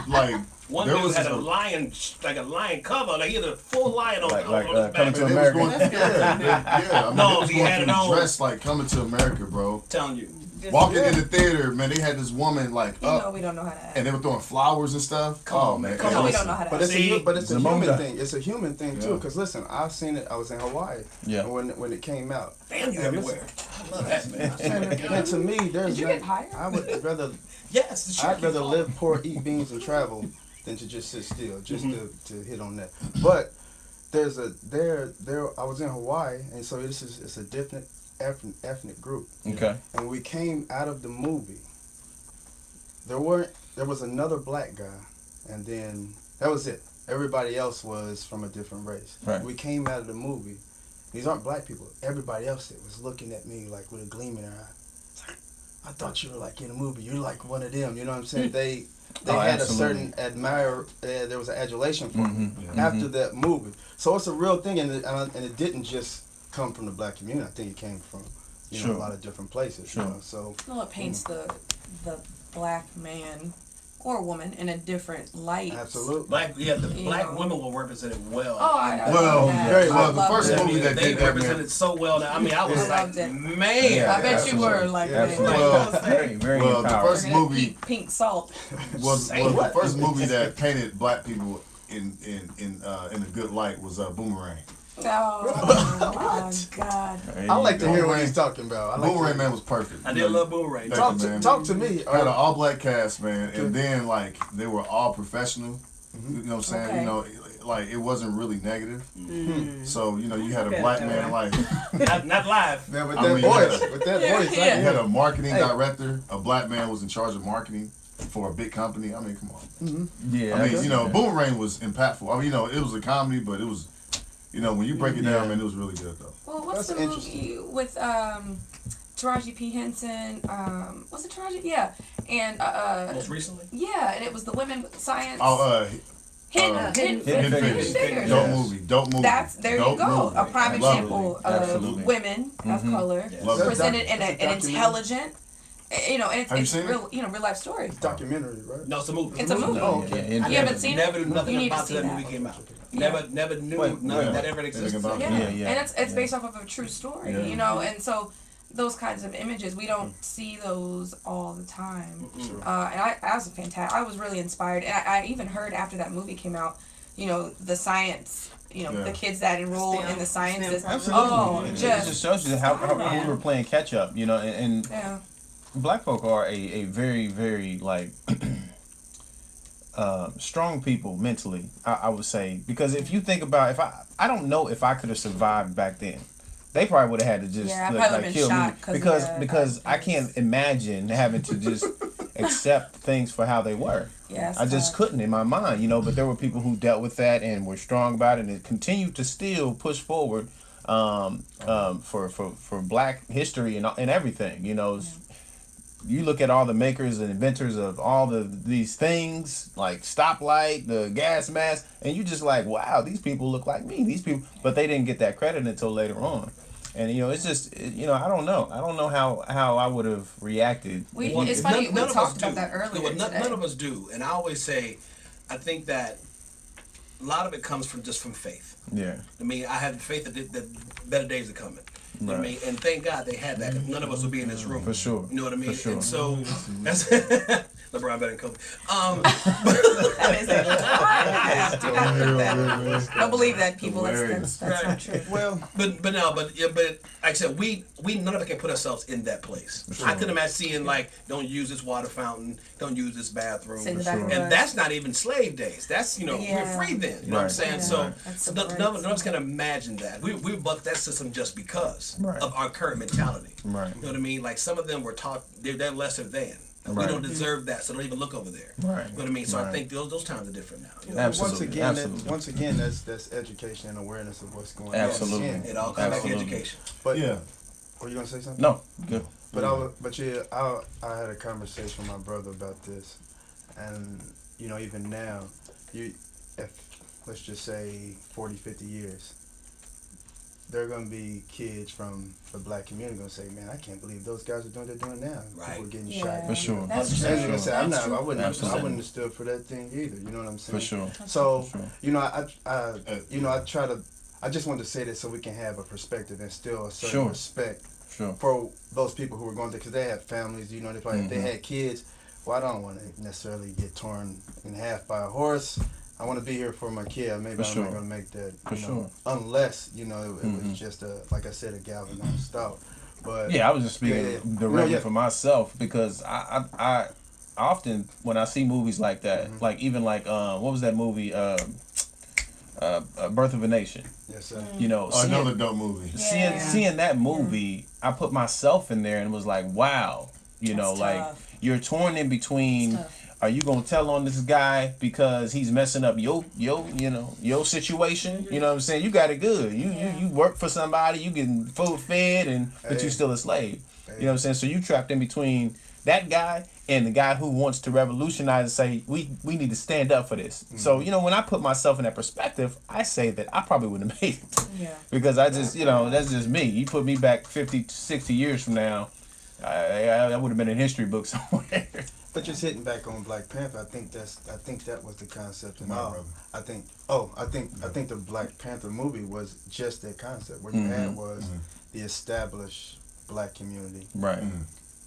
like One there dude was had a a lion, like a lion cover, like he had a full lion on, Like- on like, his back. Coming to they was America. going, yeah. I mean, No, they was he going had through it on. dressed like Coming to America, bro. Telling you. Walking in the theater, man, they had this woman like You know up, we don't know how to act. and they were throwing flowers and stuff. Come on, Oh, man. You know we listen. don't know how to But act. it's See? a The moment human that- thing. It's a human thing too. Yeah. Because listen, I've seen it. I was in Hawaii. Yeah. When it came out. Damn, you And everywhere. I love that, man. And to me, there's Did you get hired? I would rather Yes, the I'd shiki rather fall. live poor, eat beans, and travel than to just sit still, just Mm-hmm. to hit on that. But there's there I was in Hawaii, and so it's a different ethnic group. Okay. And we came out of the movie. There was another black guy, and then that was it. Everybody else was from a different race. Right. We came out of the movie. These aren't black people. Everybody else that was looking at me like with a gleam in their eye. It's like, I thought you were like in a movie. You're like one of them. You know what I'm saying? They Oh, had absolutely. a certain there was an adulation for me Mhm. after that movie. So it's a real thing, and it didn't just come from the black community. I think it came from Sure. a lot of different places. Sure. You know? So Well, it paints the black man or woman in a different light. absolutely. Black, yeah, the You black know. women were represented well. Oh, I Well, love that. very I well. The love first that. I movie mean, that they did that, man. represented so well. Now, I mean, I was I like, loved it. man. Yeah, I bet absolutely. you were like, Absolutely. Well, Very, very well, the empowering. first We're gonna movie- keep pink salt. Was Say the what? first movie that painted black people in a good light was Boomerang. Oh my God. There I you like to go. hear what he's talking about. I like Boomerang to, Man was perfect. I did love Boomerang. Thank you, man. talk to me. I had an all black cast, man, and then like they were all professional. You know what I'm saying? Okay. You know, like it wasn't really negative. So you know, you had a Okay, black all man right. like Not live. Man, with I that mean, voice, yeah. with that Yeah, voice, yeah. you had a marketing Hey. director. A black man was in charge of marketing for a big company. I mean, come on. Yeah. I mean, can you know, see that. Boomerang was impactful. I mean, you know, it was a comedy, but it was, you know, when you break it down, Yeah. man, it was really good though. Well, what's That's the movie with Taraji P. Henson? Was it Taraji? Yeah. And Most recently? yeah, and it was the women with science. Oh, Hidden Hidden Figures. Figures. Yes. Dope movie. That's there Dope you go. movie. A prime Love example it. of Absolutely. women of color Love it. presented in That's a an documentary. intelligent, you know, and Have you it's seen real, real life story. documentary, right? No, it's a movie. It's a movie. Oh, okay. Yeah, You haven't seen Never it? knew nothing You need to about see that that. movie came out. Never knew Wait, none of yeah. that ever existed. About Yeah. that. Yeah. And it's Yeah. based off of a true story, Yeah. you know, and so those kinds of images we don't see those all the time. And I was I was really inspired, and I even heard after that movie came out, you know, the science, you know, Yeah. the kids that enroll STEM. in the sciences. STEM Absolutely. Oh, It just just shows you how we were playing catch up, you know, and yeah. black folk are a very, very like strong people mentally, I would say, because if you think about, I don't know if I could have survived back then. They probably would have had to just Yeah, I probably been kill me shot 'cause of because that. I can't imagine having to just accept things for how they were. Yeah, it's I just tough. couldn't in my mind, you know. But there were people who dealt with that and were strong about it, and continued to still push forward for Black history and everything. You know, you look at all the makers and inventors of all these things like stoplight, the gas mask, and you just like, wow, these people look like me. These people, but they didn't get that credit until later on. And you know, it's just I don't know how I would have reacted. It's funny, we talked about that earlier Well, today. none of us do, and I always say, I think that a lot of it comes from faith. Yeah. I mean, I have faith that better days are coming. You know what I mean? And thank God they had that. 'Cause none of us would be in this room. For sure. You know what I mean? For sure. And so, that's LeBron better than Kobe. That is it. Don't believe that, people. That's Right. not true. Well, but like I said, we none of us can put ourselves in that place. I couldn't imagine seeing like, don't use this water fountain, don't use this bathroom, Sit in the back of the and bus. that's not even slave days. That's we're Yeah. free then. You know what I'm Right. saying? Yeah. So That's the none of us can imagine that. We bucked that system just because of our current mentality. Right. You know what I mean? Like some of them were taught they're lesser than. We Right. don't deserve that, so don't even look over there. Right. You know what I mean? So I Right. think those times are different now. You know? Absolutely. once again, that's education and awareness of what's going on. Absolutely. Again. It all comes back to Absolutely. education. But Yeah. were you gonna say something? No. Good. But I had a conversation with my brother about this, and even now, if let's just say 40, 50 years, there are gonna be kids from the Black community gonna say, "Man, I can't believe those guys are doing what they're doing now. Right. People are getting Yeah. shot." For sure. That's And true. like I said, That's true. I wouldn't Absolutely. have stood for that thing either. You know what I'm saying? For sure. So, For sure. I just wanted to say this so we can have a perspective and still a certain Sure. respect Sure. for those people who were going there, because they had families. They probably if they had kids. Well, I don't want to necessarily get torn in half by a horse. I want to be here for my kid. Maybe For I'm sure. not going to make that. For sure. Unless it was just like I said, a galvanized stout. But Yeah, I was just speaking Yeah. directly Yeah. for myself because I often when I see movies like that, like even like what was that movie, Birth of a Nation? yes, sir. You know, Another dope movie. seeing that movie, I put myself in there and was like, wow, That's like tough. you're torn in between. That's tough. Are you gonna tell on this guy because he's messing up your situation? You know what I'm saying? You got it good. You work for somebody, you getting food fed, but Hey. you still a slave. Hey. You know what I'm saying? So you trapped in between that guy and the guy who wants to revolutionize and say we need to stand up for this. So when I put myself in that perspective, I say that I probably wouldn't have made it Yeah. because I just that's just me. You put me back 50, 60 years from now, I would have been in history books somewhere. But just hitting back on Black Panther, I think that was the concept. And My all. brother. I think the Black Panther movie was just that concept. What you had was the established Black community Right.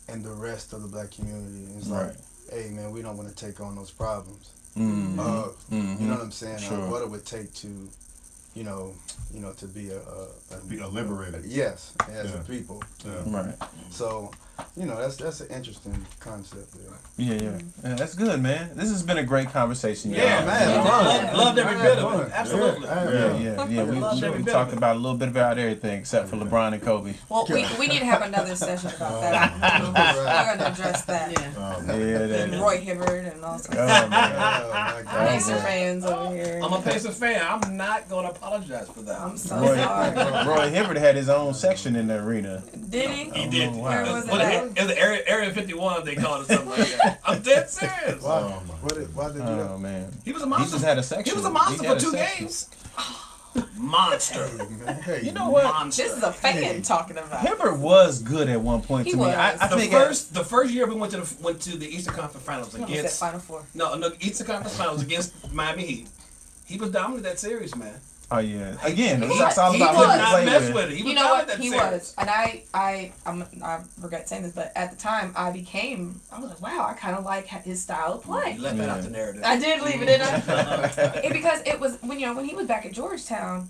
and the rest of the Black community. It's Right. like, hey man, we don't want to take on those problems. Mm-hmm. You know what I'm saying? Sure. What it would take to, to be Be a liberator. Yes, as Yeah. a people. Yeah. Right. So, that's an interesting concept there. Yeah. That's good, man. This has been a great conversation. Yeah, y'all. man. Loved every bit of Yeah. it. Absolutely. Yeah. Loved every We bit talked of it. about a little bit about everything except for LeBron and Kobe. Well, we need to have another session about that. We're going to address that. Yeah. Yeah, And Roy Hibbert and all sorts Oh, of man. Oh, my God. Pacer fans over here. I'm a Pacer fan. I'm not going to apologize for that. I'm so Roy, sorry. Roy Hibbert had his own section in the arena. Did he? He did. Oh, wow. Where was it Well, at? it was Area 51, they called it something like that. I'm dead serious. Why, Oh, my why did you do Oh man. He was a He monster. just had a section. He was a monster He for had a 2 section. games. Monster. that? Man, hey, You know what? Monster. This is a fan talking about. Hibbert was good at one point He to me. was. I The think the first year we went to the Eastern Conference Finals He almost said against Final Four. no Eastern Conference Finals against Miami Heat. He was dominant that series, man. Oh yeah. Again, He that's all was. about He who was. you Not play mess with. with it. He was You know what? dominant that He series. was, and I regret saying this, but at the time I was like, wow, I kind of like his style of play. You left that out the narrative. I did leave it in it because it was when when he was back at Georgetown,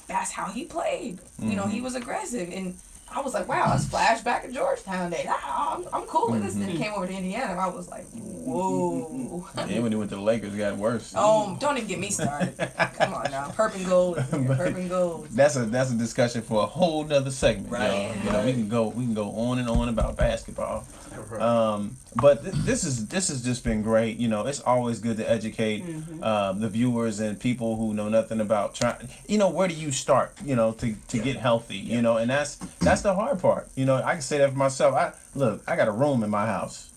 that's how he played. He was aggressive, and I was like, wow, it's flashback at Georgetown days. I'm cool with this. And then he came over to Indiana, and I was like, whoa. And when he went to the Lakers, it got worse. Oh, don't even get me started. Come on now, purple and gold, purple and gold. That's a discussion for a whole nother segment, Right. y'all. We can go on and on about basketball. Right. But this has just been great. It's always good to educate the viewers and people who know nothing about trying. Where do you start? To get healthy. And that's the hard part. I can say that for myself. I got a room in my house,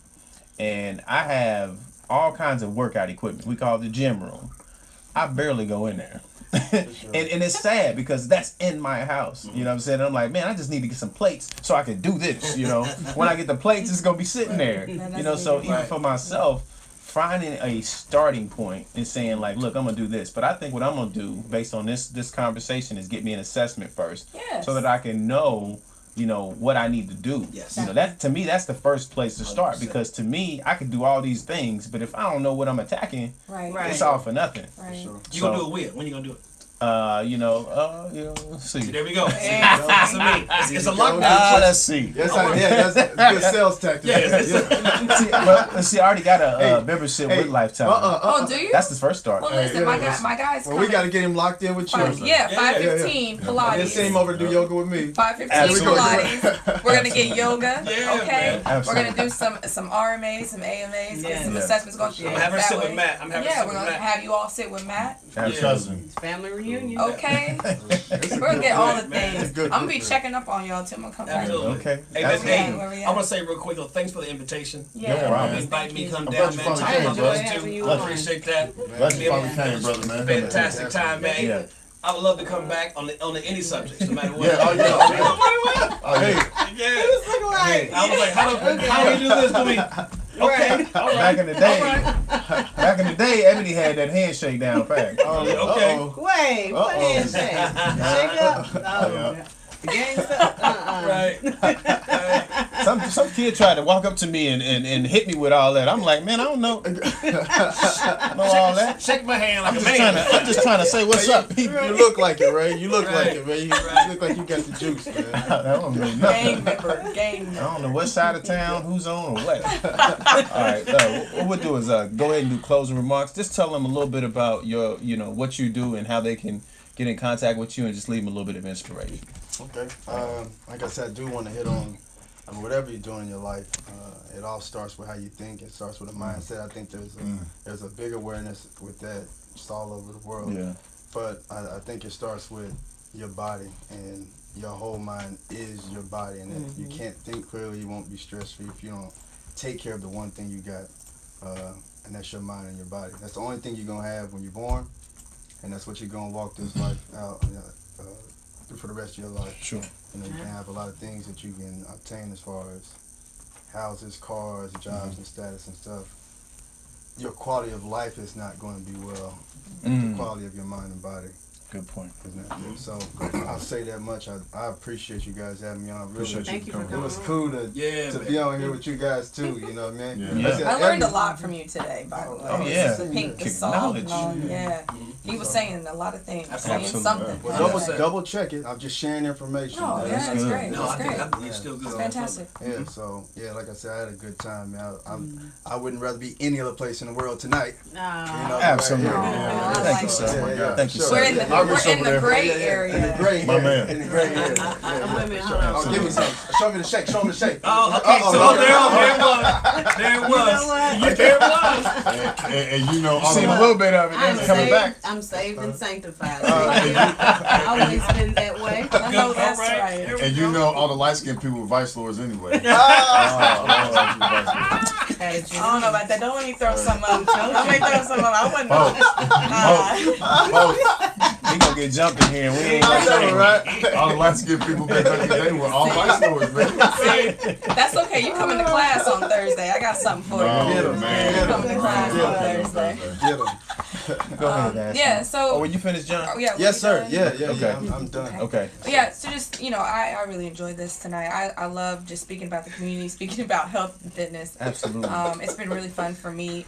and I have all kinds of workout equipment. We call it the gym room. I barely go in there. and it's sad because that's in my house. You know what I'm saying? And I'm like, man, I just need to get some plates so I can do this. When I get the plates, it's gonna be sitting there. So even for myself, finding a starting point and saying like, look, I'm gonna do this. But I think what I'm gonna do based on this conversation is get me an assessment first, so that I can know what I need to do. Yes. That to me, that's the first place to start, 100%. because to me, I could do all these things, but if I don't know what I'm attacking, Right. it's all for nothing. Right. Sure. You gonna do it when you gonna do it? Let's see. See, there we go. See, Yeah. that's what I mean. It's a lockdown. Let's see. That's a good sales tactic. Yeah, it's See, I already got a Hey, membership hey, with Lifetime. Oh, do you? That's the first start. Well, listen, yeah, my guys. Well, we got to get him locked in with you. 5:15 And Pilates. then send him over to do yoga with me. 5:15 Absolutely. Pilates. We're gonna get yoga. Yeah, Okay. man. We're gonna do some RMAs, some AMAs, get some Yeah. assessments going. I'm having a that sit with way. Matt. I'm having a Yeah, sit we're with gonna Matt. have you all sit with Matt. Cousin. Family reunion. Okay. We're gonna get all the things. Good, I'm gonna be good. checking up on y'all till I'm gonna come back. Absolutely. Okay. Hey, That's man, good. Where we hey, at? I want to say real quick though, thanks for the invitation. Yeah. problem. Invite me, come I'm down, glad you man. finally Talk came, about brother. us Having too. you I on. appreciate that. Glad you finally came, brother, man. Fantastic time, man. Yeah. I would love to come back on any subject, no matter what. Yeah, oh yeah. Oh yeah. Yeah. Hey, I was like, how do we do this? Do we? Okay. All right. Back in the day, Ebony had that handshake down pat. Okay. Wait, what is that? Shake up. Oh, gangsta. Right. Some kid tried to walk up to me and hit me with all that. I'm like, man, I don't know all that. Shake my hand like I'm a just, man. I'm just trying to say what's up. You look like it, Ray. You look like Right. it, man. You look like you got the juice, man. I don't know Gang nothing. member. Gang I member. don't know what side of town, who's on, or what. All right, what we'll do is go ahead and do closing remarks. Just tell them a little bit about your, what you do and how they can get in contact with you, and just leave them a little bit of inspiration. Okay. Like I said, I do want to hit on whatever you're doing in your life. It all starts with how you think. It starts with a mindset. I think there's a big awareness with that just all over the world. Yeah. But I think it starts with your body, and your whole mind is your body. And if you can't think clearly, you won't be stress-free if you don't take care of the one thing you got, and that's your mind and your body. That's the only thing you're going to have when you're born, and that's what you're going to walk this life out for the rest of your life. Sure. You can have a lot of things that you can obtain as far as houses, cars, jobs, and status and stuff. Your quality of life is not going to be well. The quality of your mind and body Good point. is not good. So I'll say that much. I appreciate you guys having me on. Really, Appreciate Thank you for it coming. was cool to man. be on here with you guys too. You know what I mean? Yeah. That's it. I learned a lot from you today, by the way. Oh, yeah. The pink, the Kick salt, and all. knowledge. Yeah. He was saying a lot of things. Saying Absolutely. something. Well, Yeah. double check it. I'm just sharing information. No, man. yeah, That's it's good. great. No, It's I think great. you're still good. It's fantastic. Yeah, so like I said, I had a good time, man. I wouldn't rather be any other place in the world tonight. You know, Absolutely. right here. Yeah. Thank like you, it. sir. Yeah, Thank you, sure. sir. We're in the, I'll we're reach in over the there. gray In the area. gray My area. man. In the gray area. Wait a minute, hold on. Oh, give me some. Show me the shake. Show me the shake. Oh, okay. So there it was. There it was. And you know, Seen a little bit of it. I'm Then coming back. saved, I'm saved and sanctified. I always been that way. I know that's All right. right. Here we and you know all the light skinned people were vice lords anyway. Had a I dream. don't know about that. Don't let me throw some up. Don't let me throw some up. I wouldn't Oh, know. We gonna get jumped in here. And we ain't I gonna know, right? all the light skinned people back in the day were all vice lords, man. That's okay. You coming to class on Thursday. I got something for you. Oh, Get 'em, man. You coming to class on Get 'em. Thursday. Get 'em. Go ahead, Ashley. Yeah, so. Oh, when you finished, John? Yeah, Yes, sir. done? Yeah, Okay. I'm done. Okay. Yeah, so just, I really enjoyed this tonight. I love just speaking about the community, speaking about health and fitness. Absolutely. It's been really fun for me.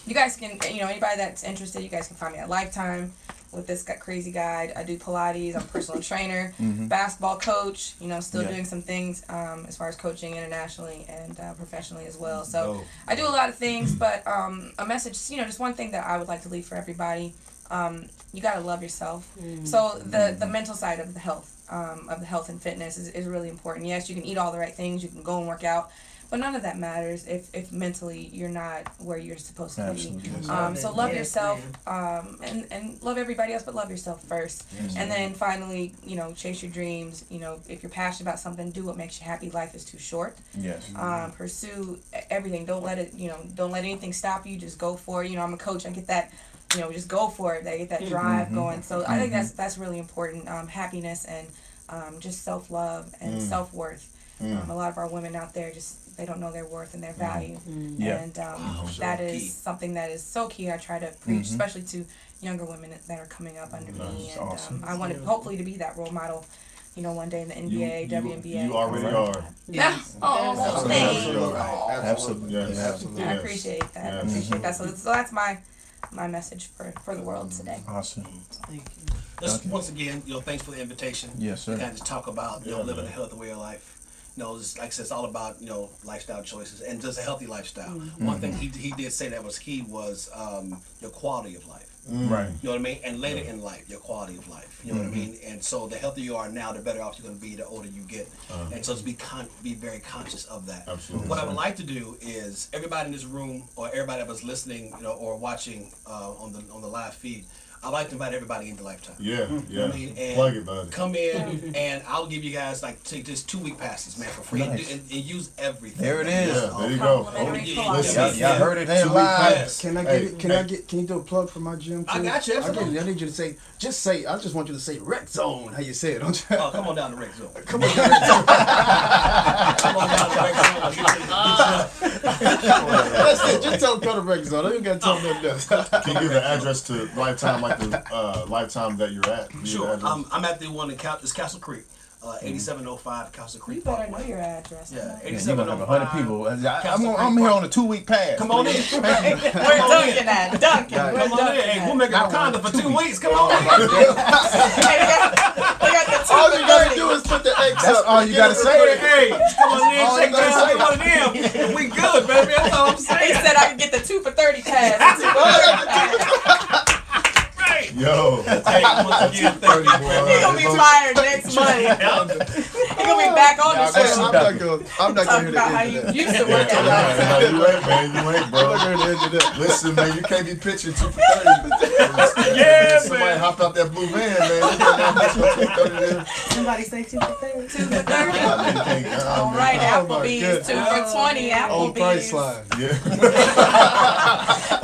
You guys can, anybody that's interested, you guys can find me at Lifetime with this crazy guide. I do Pilates. I'm a personal trainer, basketball coach, still doing some things as far as coaching internationally and professionally as well. So I do a lot of things, but a message, just one thing that I would like to leave for everybody. You gotta love yourself. So the mental side of the health and fitness is really important. Yes, you can eat all the right things, you can go and work out, but none of that matters if mentally you're not where you're supposed to Absolutely. be. So love yourself, and love everybody else, but love yourself first. And then finally, chase your dreams. If you're passionate about something, do what makes you happy. Life is too short. Yes. Pursue everything. Don't let it, don't let anything stop you. Just go for it. I'm a coach. I get that. Just go for it. They get that drive going. So I think that's really important. Happiness and just self-love and self-worth. A lot of our women out there they don't know their worth and their value. Yeah. And that is something that is so key. I try to preach, especially to younger women that are coming up under me. And awesome. I want to hopefully to be that role model, one day in the NBA, WNBA. You already are. Yeah. Oh, thanks. Absolutely. Yes. Absolutely. I appreciate that. Yes. I appreciate that. So that's my message for the world today. Awesome. Thank you. Let's once again, thanks for the invitation. Yes, sir. To kind of just talk about living a healthy way of life. Just like I said, it's all about lifestyle choices and just a healthy lifestyle. One thing he did say that was key was your quality of life. Right. You know what I mean? And later in life, your quality of life. You know what I mean? And so the healthier you are now, the better off you're going to be the older you get. And so just be very conscious of that. Absolutely. What I would like to do is everybody in this room or everybody that was listening, or watching on the live feed, I'd like to invite everybody into Lifetime. Yeah, yeah. I mean, and Plug it, buddy. come in, and I'll give you guys take just 2-week passes, man, for free, Nice. and use everything. There it is. Yeah, there you go. Listen, Y'all heard it here live. Can I get Hey, it? Can you do a plug for my gym? I too? got you, absolutely. I need you to say. I just want you to say Rec Zone. How you say it? Don't you? Oh, come on down to Rec Zone. Come on, Rec Zone. Come on down to Rec Zone. That's it. Just tell them come to Rec Zone. I don't even gotta tell them this. Can you give the address to Lifetime, like the Lifetime that you're at? Give the Sure. address. I'm at the one in Castle Creek, 8705 Castle You Creek better Parkway. know your address. Yeah, You're gonna have 100 people. Castle I'm Creek here on a 2-week pass. Come on in. We're dunking at Dunkin'. Yeah, We're Come on in. dunking Hey, at. we'll make a condo for 2 weeks. Come on. Hey, we got the 2 All for you gotta 30. do is put the X That's up. all you gotta say. Hey, come on in. All Shake you gotta down. say. Come on in. We good, baby. That's all I'm He saying. said I could get the 2 for 30 pass. Right. Yo. Hey, once again, thank you, man. He gonna be fired next month. He gonna be back on the I'm show. not gonna Talking hear the about how end you of that. used to work at Lifetime. No, you ain't, man. You ain't, I'm bro. not gonna hear the end of that. Listen, man, you can't be pitching 2 for 30. Yeah, Somebody man. hopped out that blue van, man. You can't pitch 2 for 30 there. Somebody say 2 for 30. 2 for 30. You can't, All right, Oh, my Applebee's, 2 for 20. Old price Applebee's. line. Yeah.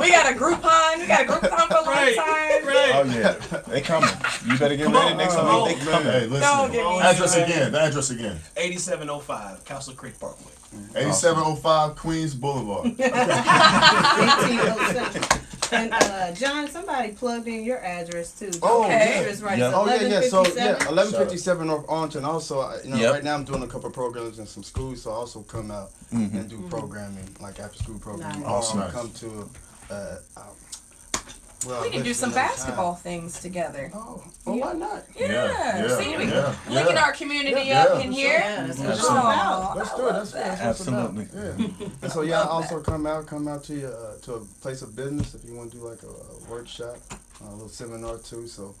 We got a Groupon. We got a Groupon for Right. Lifetime. Right. Oh yeah, they coming. You better get ready next on. week. They coming. Hey, Don't listen. get me Address started. again. The address again. 8705 Castle Creek Parkway. 8705 Queens Boulevard. 1807. And John, somebody plugged in your address too. Oh, The yeah. address right. Yeah. It's Oh yeah. So 1157. 1157 North Arlington. Also, Yep. right now I'm doing a couple of programs in some schools, so I also come out and do programming, like after school programming. Nice. Awesome. Or come to. Well, We can do some basketball things together. Oh, well, why not? Yeah. See, we yeah, linking yeah. our community Yeah, up yeah. in here. Yeah, that's what it's Absolutely. all about. Let's do it. That's what it's about. Absolutely. Yeah. And so yeah, I also come out to your to a place of business if you want to do like a workshop, a little seminar too. So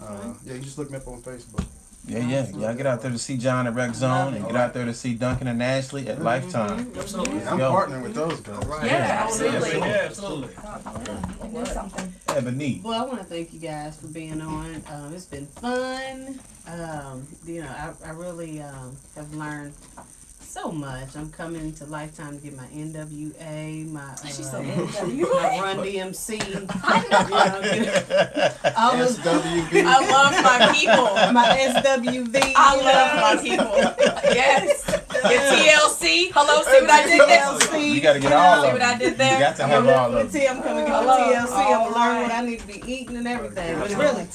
yeah, you just look me up on Facebook. Yeah. Y'all get out there to see John at Rec Zone and get out there to see Duncan and Ashley at Lifetime. Absolutely. I'm Yo. partnering with those guys. Right. Yeah, absolutely. Yeah, absolutely. We can do something. Yeah, but neat. Well, I want to thank you guys for being on. It's been fun. I really have learned so much. I'm coming to Lifetime to get my NWA, my She said my NWA. Run DMC. All of, SWB. I love my people. my SWV. I love my people. Yes. Your TLC. Hello, see what I did there? You got to get all See of what them. I did You there? got to have all of them. I'm coming to get Hello. my TLC. I'm gonna learn Alright. what I need to be eating and everything. But Absolutely. really, I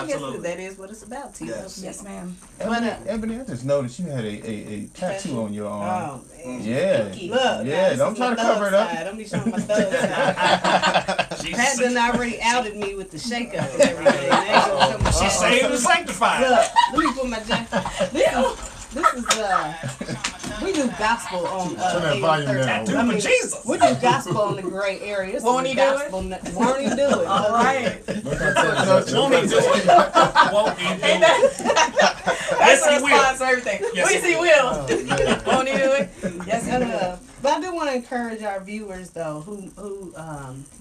guess Absolutely. that is what it's about. TLC. Yes, ma'am. Ebony, I just noticed you had a tattoo on your arm. Oh man. Yeah. Look, Yeah, this don't is try my to cover it thug up. side. Don't be showing my thug side. Pat done already outed me with the shake up and everything. I ain't gonna show my She's thug saved and sanctified. Look, let me put my jacket. This is we do gospel on Turn that AM volume 13. down. Tattoo I for mean, Jesus. we do gospel on the gray area. This Won't is he do it? gospel won't he do it? All right. Won't he do it? Won't he do Ain't it? That's Yes, the he will. response to everything. Yes, Yes, he he will. Won't he do it? Yes, he will. But I do want to encourage our viewers though, who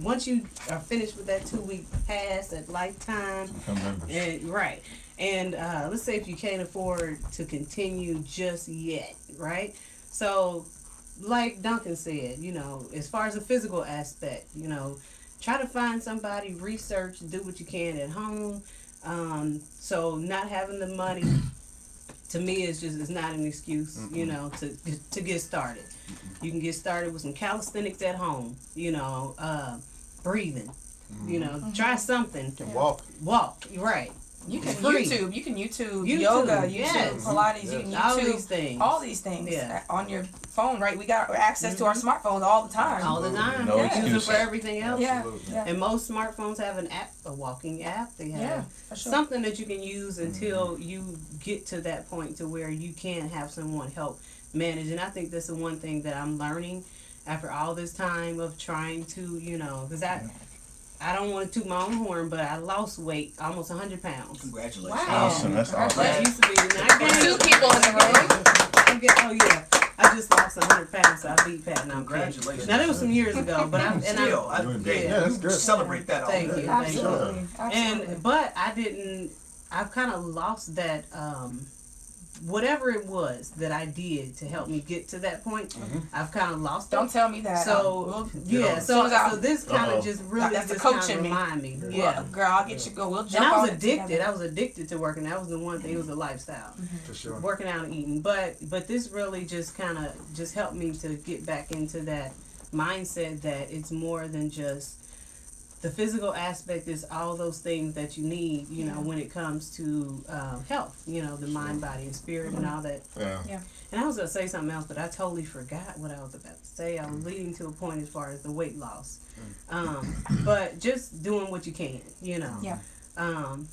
once you are finished with that 2-week pass at Lifetime, and right, and let's say if you can't afford to continue just yet, right? So, like Duncan said, you know, as far as the physical aspect, you know, try to find somebody, research, do what you can at home. So not having the money, to me, is not an excuse, you know, to get started. You can get started with some calisthenics at home, you know, breathing, you know, try something. Walk. Walk, right. You can Free. YouTube YouTube, yoga, YouTube yes. Pilates, you can All YouTube these things. all these things Yeah. on your phone, right? We got access to our smartphones all the time. All the time. No Use it excuses. for everything else. Yeah, Absolutely. yeah, And most smartphones have an app, a walking app. They have yeah, for sure. something that you can use until you get to that point to where you can have someone help manage. And I think that's the one thing that I'm learning after all this time of trying to, you know, because I don't want to toot my own horn, but I lost weight, almost 100 pounds. Congratulations. Wow. Awesome. That's awesome. I used to be not There's gained. 2 people in the room. Oh yeah, I just lost 100 pounds, so I beat Pat. Now I'm kidding. Congratulations. Now that was some years ago, but Still, Yeah, that's good. celebrate that all Thank day. you. Absolutely, absolutely. And but I've kind of lost that whatever it was that I did to help me get to that point. I've kind of lost Don't it. tell me that. So Yeah. so this kind of just really That's the just coach kind in of me. remind me. Well, Yeah. girl, I'll get you go. We'll jump And I was on it addicted. together. I was addicted to working. That was the one thing. It was a lifestyle, For sure. working out and eating. But this really just kind of just helped me to get back into that mindset that it's more than just the physical aspect. Is all those things that you need, you know, when it comes to health. You know, the mind, body, and spirit, and all that. Yeah. And I was gonna say something else, but I totally forgot what I was about to say. I was leading to a point as far as the weight loss. But just doing what you can, you know. Yeah.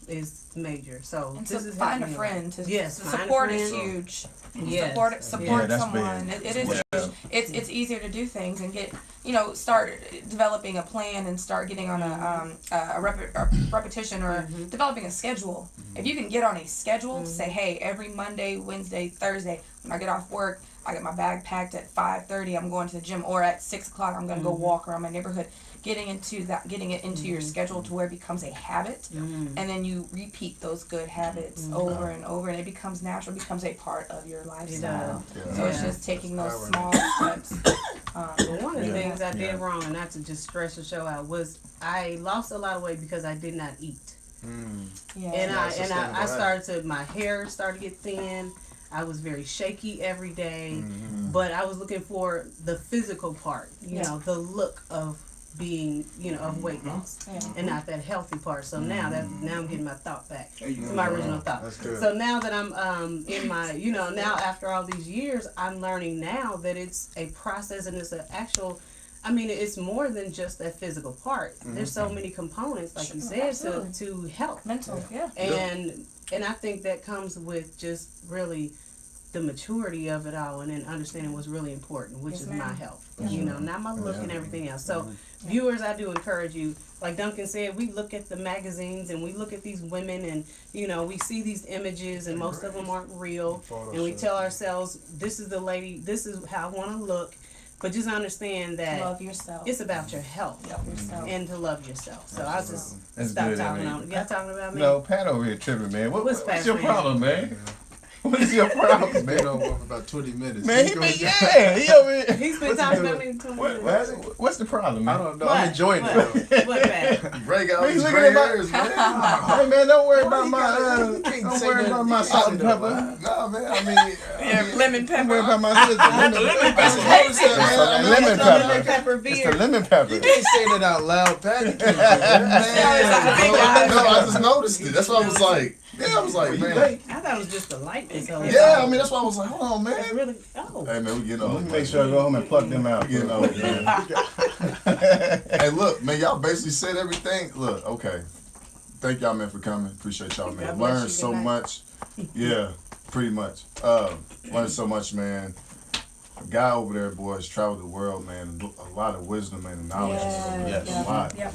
Is major. So And this to is find a helping me friend. To Yes, find a support is frind. huge. Yes. Support Yeah, that's someone. big. It is. Yeah. It's easier to do things and get, you know, start developing a plan and start getting on a repetition or developing a schedule. If you can get on a schedule, say, hey, every Monday, Wednesday, Thursday, when I get off work, I get my bag packed at 5:30. I'm going to the gym, or at 6 o'clock, I'm going to go walk around my neighborhood. Getting it into your schedule to where it becomes a habit, and then you repeat those good habits over and over, and it becomes natural, becomes a part of your lifestyle. So it's just taking those small steps. But one of the things I did Yeah. wrong, and not to just stress the show out, was I lost a lot of weight because I did not eat. Yeah. And I sustainable started to, my hair started to get thin. I was very shaky every day, but I was looking for the physical part, you know, the look of being, you know, of weight loss, and not that healthy part. So now I'm getting my thought back to my original thought. That's good. So now that I'm in my, you know, now after all these years, I'm learning now that it's a process and it's an actual. I mean, it's more than just that physical part. There's so many components, like you said, to health. Mental, yeah. And I think that comes with just really the maturity of it all, and then understanding what's really important, which Yes, is ma'am. my health. You know, not my look and everything else. So, viewers, I do encourage you. Like Duncan said, we look at the magazines and we look at these women, and you know, we see these images, and most of them aren't real. And we tell ourselves, "This is the lady. This is how I want to look." But just understand that Love yourself. it's about your health Love yourself. and to love yourself. So I'll just That's stop good, talking Emily. on. Y'all talking about me? No, Pat over here tripping, man. What's What's Pat's your man? problem, man? What is your problem, Been man? over for about 20 minutes. Man, he over here. He's been times doing? spent me What's the problem, man? I don't know. What? I'm enjoying it. What? Though. What bad? Ray got all He's these looking gray at my- hairs, man. Hey man, don't worry about my can't don't say worry that. about my You can't salt say and that, pepper. man. Nah, man. I mean, Yeah, lemon Don't worry pepper. about my sister. Lemon pepper. Lemon pepper It's beer. the lemon pepper. You can't say that out loud, Pat. You can't. no, I just noticed it. That's why I was like, I was like, man. I thought it was just the lightness of it. Yeah, I mean, that's why I was like, hold on, That's man. really. Oh. Hey, man, we getting Let old. me make sure I go home and pluck them out. We getting old, man. Hey, look, man, y'all basically said everything. Look, okay. Thank y'all, man, for coming. Appreciate y'all, man. God bless Learned you. so Good night. much. Yeah, pretty much. Learned so much, man. A guy over there, boy, has traveled the world, man. A lot of wisdom and knowledge. Yes. A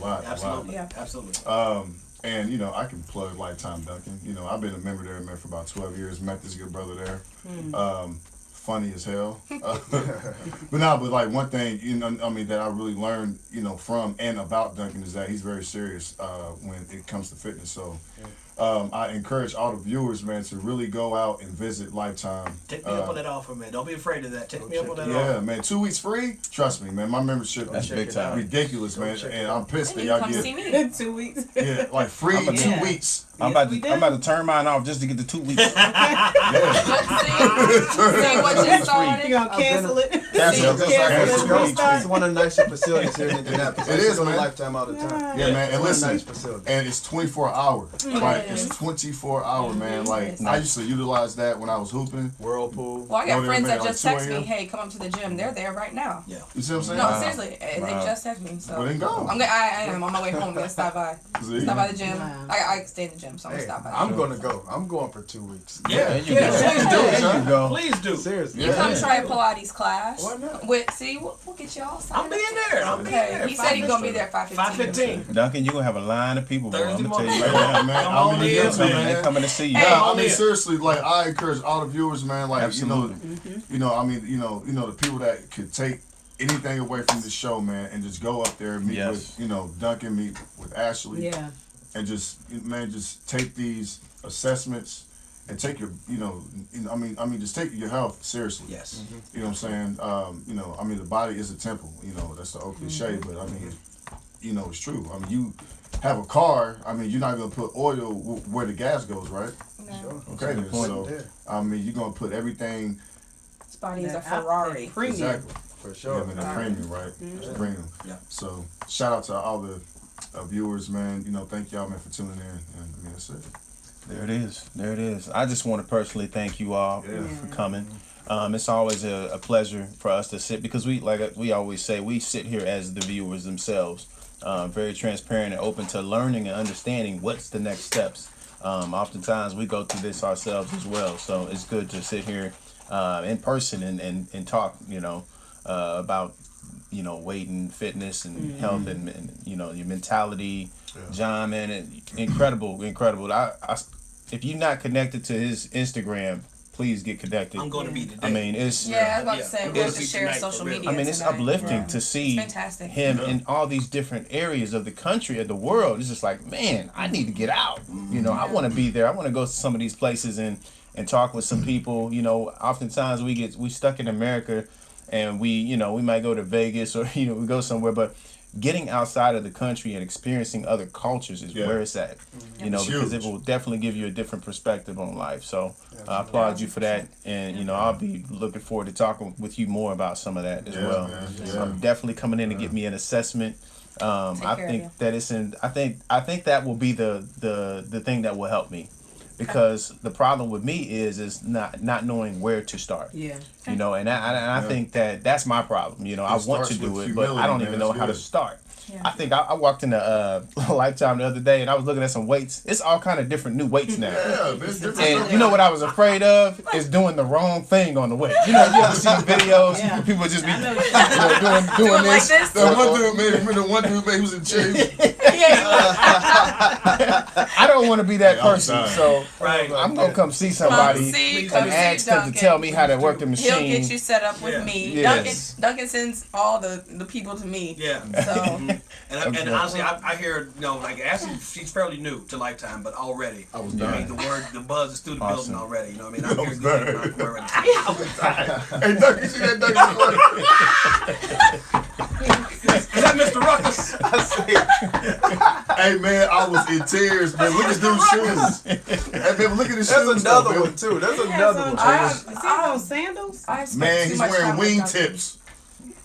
lot. Absolutely. Yeah. Absolutely. And you know, I can plug Lifetime Duncan. You know, I've been a member there, man, for about 12 years. Met this good brother there. Funny as hell. But like one thing, you know, I mean, that I really learned, you know, from and about Duncan is that he's very serious when it comes to fitness. So I encourage all the viewers, man, to really go out and visit Lifetime. Take me up on that offer, man. Don't be afraid of that. Take me up on that offer. Yeah, man, 2 weeks free. Trust me, man. My membership That's is big time. ridiculous, man. check it And out. I'm pissed that You y'all come get see me. In 2 weeks. yeah, like free I'm a- 2 Yeah. weeks. I'm about to turn mine off just to get the 2 weeks. Say what you started. You gonna cancel it? Cancel See, it. cancel Cancel it. it. It's one of the nicest facilities here in Indianapolis. It I used is, to go to man. Lifetime all the time. Yeah, man. And It's one of the listen, nice facilities. and it's 24 hour. Like Yes. it's 24 hour, man. Like I used to utilize that when I was hooping. Whirlpool. Well, I Go got there, friends man, that just like text 2 me, a.m. "Hey, come up to the gym." They're there right now. You see what I'm saying? No, Wow. seriously, they Wow. just text me. So Well, then go. I am on my way home. I'm gonna stop by. See? Stop by the gym. Wow. I stay in the gym, so I'm gonna Hey, stop by. I'm gonna go. I'm going for 2 weeks. Yeah. There you Yeah. go. Please do. There you go. Please do. Seriously. You come try a Pilates class. Why not? See, we'll get you all I'm signed being up. there. I'm being Okay, there. he said he's gonna be there 5:15. 5:15. Duncan, you're gonna have a line of people, bro. I'm Thursday gonna tell you morning. right now. Yeah, man. Come I on mean, in, they're They're man. coming to see you. Hey. Yeah, I on mean, in. seriously, like I encourage all the viewers, man. Like Absolutely. you know, I mean, you know, the people that could take anything away from the show, man, and just go up there and meet Yes. with, you know, Duncan, meet with Ashley, Yeah. and just, man, just take these assessments and take your, I mean, just take your health seriously. Yes. You know what I'm saying? You know, I mean, the body is a temple. You know, that's the old cliche, but I mean, you know, it's true. I mean, you have a car. I mean, you're not gonna put oil where the gas goes, right? No, Okay, then. point. So, I mean, you're gonna put everything this body is a That out- Ferrari. that premium. exactly. For Yeah, sure. man, that premium, right? It's premium. Yeah. So, shout out to all the viewers, man. You know, thank y'all, man, for tuning in. And I mean, that's it. There it is. There it is. I just want to personally thank you all Yeah. for coming. It's always a pleasure for us to sit because we always say we sit here as the viewers themselves, very transparent and open to learning and understanding what's the next steps. Oftentimes we go through this ourselves as well, so it's good to sit here in person and talk, about weight and fitness and health and your mentality. John, man, incredible. If you're not connected to his Instagram, please get connected. I'm going to be today. I mean, it's Yeah, I was about to say, we'll It's just share tonight, social for real. media. I mean, it's tonight. uplifting Yeah. to see It's fantastic. him in all these different areas of the country, of the world. It's just like, man, I need to get out. I want to be there. I want to go to some of these places and talk with some people. Oftentimes we stuck in America, and we might go to Vegas or we go somewhere, but getting outside of the country and experiencing other cultures is where it's at. It's Because it huge. will definitely give you a different perspective on life. So I applaud you for that, and I'll be looking forward to talking with you more about some of that as Yeah, well. man. So Yeah. I'm definitely coming in to get me an assessment. I care of think you. that it's in. I think that will be the thing that will help me, because the problem with me is not knowing where to start. Yeah. And I think that's my problem. I want starts to do with it, but I don't humility, even man. know That's how to good. start. Yeah. I think I walked in a Lifetime the other day, and I was looking at some weights. It's all kind of different new weights now. Yeah, there's different And stuff. you know what I was afraid of is doing the wrong thing on the weight. You ever see videos? Yeah. People just be I know. doing like this. this? That one dude made he was in chase. I don't want to be that Yeah, I'm person, sorry. so Right. I'm gonna come see somebody Come and see ask them to Duncan. tell me how to work the He'll machine. get you set up with Yeah. me. Yes. Duncan sends all the people to me. Yeah. So And honestly, I hear, like Ashley, she's fairly new to Lifetime, but already, I was I dying. mean, the buzz is through the building Awesome. already. I'm I hearing was good dying. things about her already. Hey, Doug, you see that Doug? Hey man, I was in tears, man. Look at those shoes. Hey man, look at his That's shoes. another though, one too. That's He has another on one. Jones. Is he on sandals? I've spent Man, too he's much wearing time with wing Duncan. tips.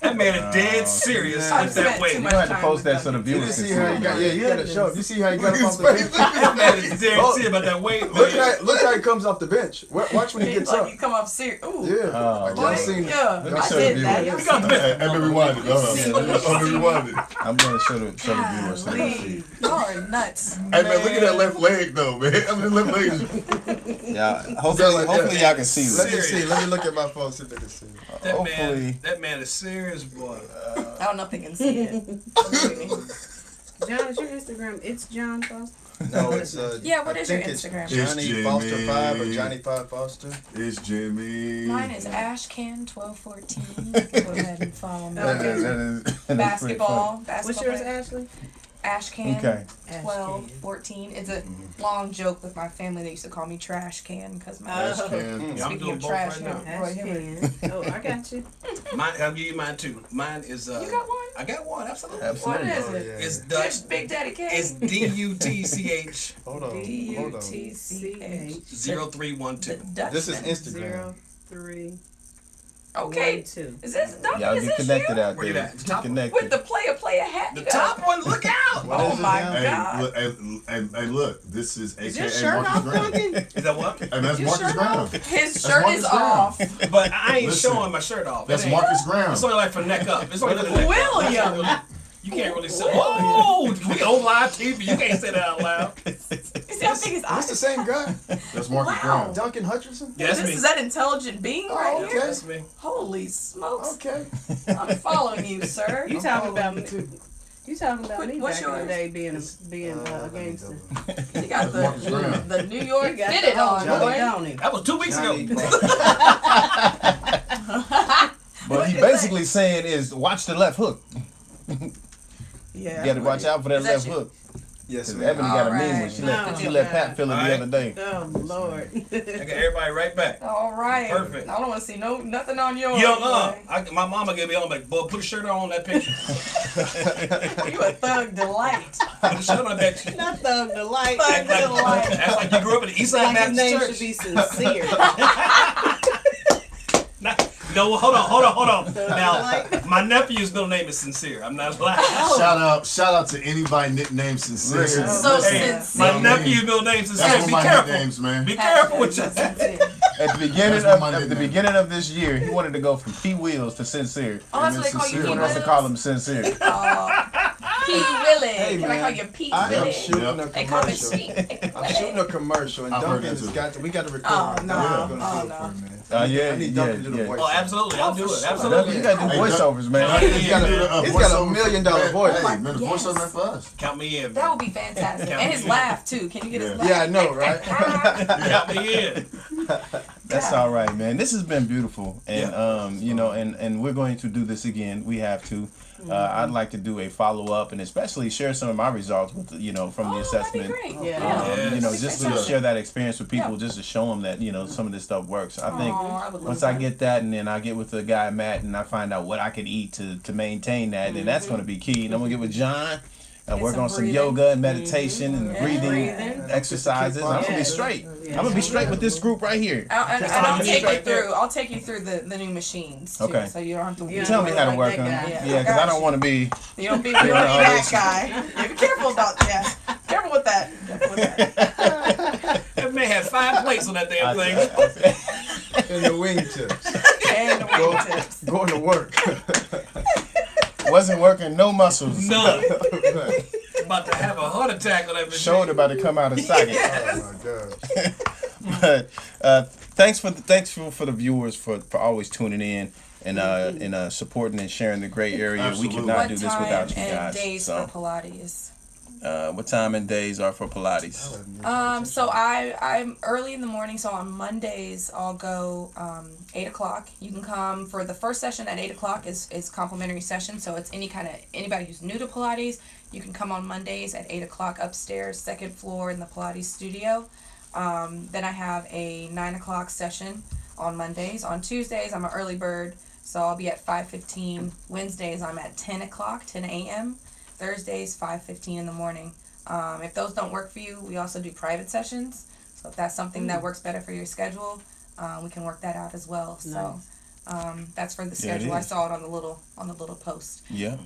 That man is dead serious man. with that I've spent too way. much You had to time post with that so the Duncan. You viewers see can how he see. got? Yeah, you gotta show. You see how he got Look up at off his the face. bench? That man is dead Oh. serious about that weight. Look how he comes off the bench. Watch when he gets Like up. you come off serious. Ooh. Yeah, Oh, like boy. y'all seen it. Yeah, Let me I show the did that. viewers. Y'all We got seen the that. Hey, rewind it. Hold on, rewind it. I'm gonna show the viewers so they can see. Y'all are nuts. Hey man, look at that left leg though, man. I mean, left leg. is- Yeah, hopefully y'all can see Let this. me see. Let me look at my phone. See if they can see. Hopefully. That man is serious, boy. I don't know if they can see it. John, is your Instagram? It's John Foster. No, it's Yeah, what I is your think it's Instagram? It's Johnny Foster Jimmy. 5 or Johnny 5 Foster. It's Jimmy. Mine is Ashcan1214. Go ahead and follow me. That is pretty funny. Basketball. What's yours, player. Ashley? Ashcan Okay. 1214. It's a long joke with my family. They used to call me Trash Can because my Ash Oh. can. Yeah, I'm speaking doing of both trash, right now. Roy Hibbert. Oh, I got you. Mine, I'll give you mine too. Mine is. You got one? I got one. Absolutely. What Absolutely. is Oh, it? yeah. It's Dutch. Big Daddy K. It's DUTCH Hold on. Hold on. D-U-T-C-H. 0312. This is Dutchman. Instagram. 0312. Okay. Is this Duncan? Y'all Is get this connected you? out Where you there. at? Get Top? With connected. the player hat. The you got- top one, look out! What Oh is it my now? Hey, God. look, hey, look, this is Is your AKA shirt Marcus off, Graham. Duncan? Is that what? And that's Your Marcus shirt Graham. off? His shirt Marcus is Graham. off. But I ain't Listen, showing my shirt off. That's It ain't- Marcus Graham. It's only like from neck up. It's only from neck up. William. You can't really say, oh, we on live TV. You can't say that out loud. You see how big his That's eyes the same guy. That's Marcus Wow. Graham. Duncan Hutcherson. Yeah, that's This me. is that intelligent being right Oh, here. okay. That's me. Holy smokes. Okay. I'm following you, sir. You talking about me? You talking about What- me what's back in the yours? day being a gangster? You got Marcus Graham. the New York He got fitted the whole on, joint, boy. don't he? That was 2 weeks Johnny ago. But he basically saying is watch the left hook. Yeah. You got to watch out for that Is that left you? hook. Yes, Because man. Ebony got a mean Alright. one. She No. let Pat feel it the Alright. other day. Oh Lord. I got everybody right back. All right. Perfect. I don't want to see nothing on yours. Yo, boy. my mama gave me on like, boy, put a shirt on that picture. You a thug delight. Put a shirt on that picture. Not Thug Delight. Thug Act like, delight. act like you grew up in the East Side Like his Baptist name Church. should be sincere. No, hold on. Now, my nephew's middle name is Sincere. I'm not lying. Shout out to anybody nicknamed Sincere. Listen. So Hey, sincere. my nephew's middle name is Sincere. That's one Be of my careful. nicknames, man. Be careful with your. Sincere. At the beginning That's my at the nickname. beginning of this year, he wanted to go from P Wheels to Sincere. Oh, that's what they call you, He P wanted us to Willis? call him Sincere. Pete Willie. Hey, Can I man. call you Pete I am Willie? shooting Yep. a They call me commercial. Pete. I'm shooting a commercial, and I've heard Duncan that has too. got to. We got to record. Oh, it. no. Duncan's gonna Oh, do it no. for a minute. Yeah, I need Duncan to do the yeah. voice. Oh, absolutely. I'll do it. You Absolutely. got to do voiceovers, man. He's got a $1 million voice. Hey, man, the Yes. voiceover man for us. Count me in. That would be fantastic. Yeah. And his laugh, too. Can you get his Yeah. laugh? Yeah, I know, right? Count me in. That's all right, man. This has been beautiful, and Yeah. you know, and we're going to do this again. We have to. I'd like to do a follow up, and especially share some of my results with from the Oh, that'd be assessment. great. Yeah. Yes. You know, That'd be just to fantastic. share that experience with people, Yeah. just to show them that some of this stuff works. I think Aw, I would love once I that. get that, and then I get with the guy Matt, and I find out what I can eat to maintain that, then that's going to be key. And I'm gonna get with John. Get Work some on some breathing. yoga and meditation and Yeah. breathing Breathing. exercises. I'm gonna be straight. Yeah. I'm gonna be straight with this group right here. And That's I'll all you take need you right there. through. I'll take you through the new machines too, Okay. so you don't have to. Yeah. Tell me how to Like work that on guy. it. Yeah, Yeah, because I got don't you. want to be. You don't be that guy. Yeah, be careful about that. Careful with that. Careful with that. That man had 5 plates on that damn thing. And the wingtips. And the wingtips. Going to work. Wasn't working, no muscles. None. About to have a heart attack on that machine. Shoulder about to come out of socket. Oh my God. But thanks for the viewers for always tuning in and supporting and sharing the great area. Absolutely. We cannot What do this time without you and guys. days So, for Pilates? what time and days are for Pilates? So I'm early in the morning. So on Mondays I'll go 8 o'clock. You can come for the first session at 8 o'clock. is complimentary session. So it's anybody who's new to Pilates. You can come on Mondays at 8 o'clock upstairs, 2nd floor in the Pilates studio. Then I have a 9 o'clock session on Mondays. On Tuesdays I'm an early bird, so I'll be at 5:15. Wednesdays I'm at 10 o'clock, 10 a.m. Thursdays 5:15 in the morning. If those don't work for you, we also do private sessions. So if that's something that works better for your schedule, we can work that out as well. So that's for the schedule. I is. saw it on the little post. Yeah.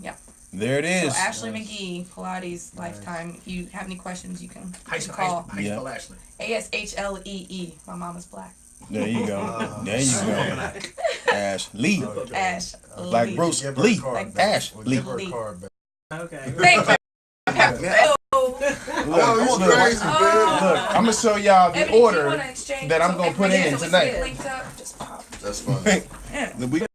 Yeah. There it is. So Ashley McGee, Pilates Lifetime. If you have any questions, you can How you call spell Ashley? ASHLEE. My mom is black. There you go. There you go. Ash Lee. Ash. Like Lee. Bruce Give her Lee. a card Like back. Ash We'll Lee. give her a Lee. card back. Okay. Thank you. Oh, you Look, crazy, man. look, I'm gonna show y'all the Ebony, do you order wanna exchange? that I'm So gonna if put we in get it tonight. linked up, just pop. That's funny. Yeah. We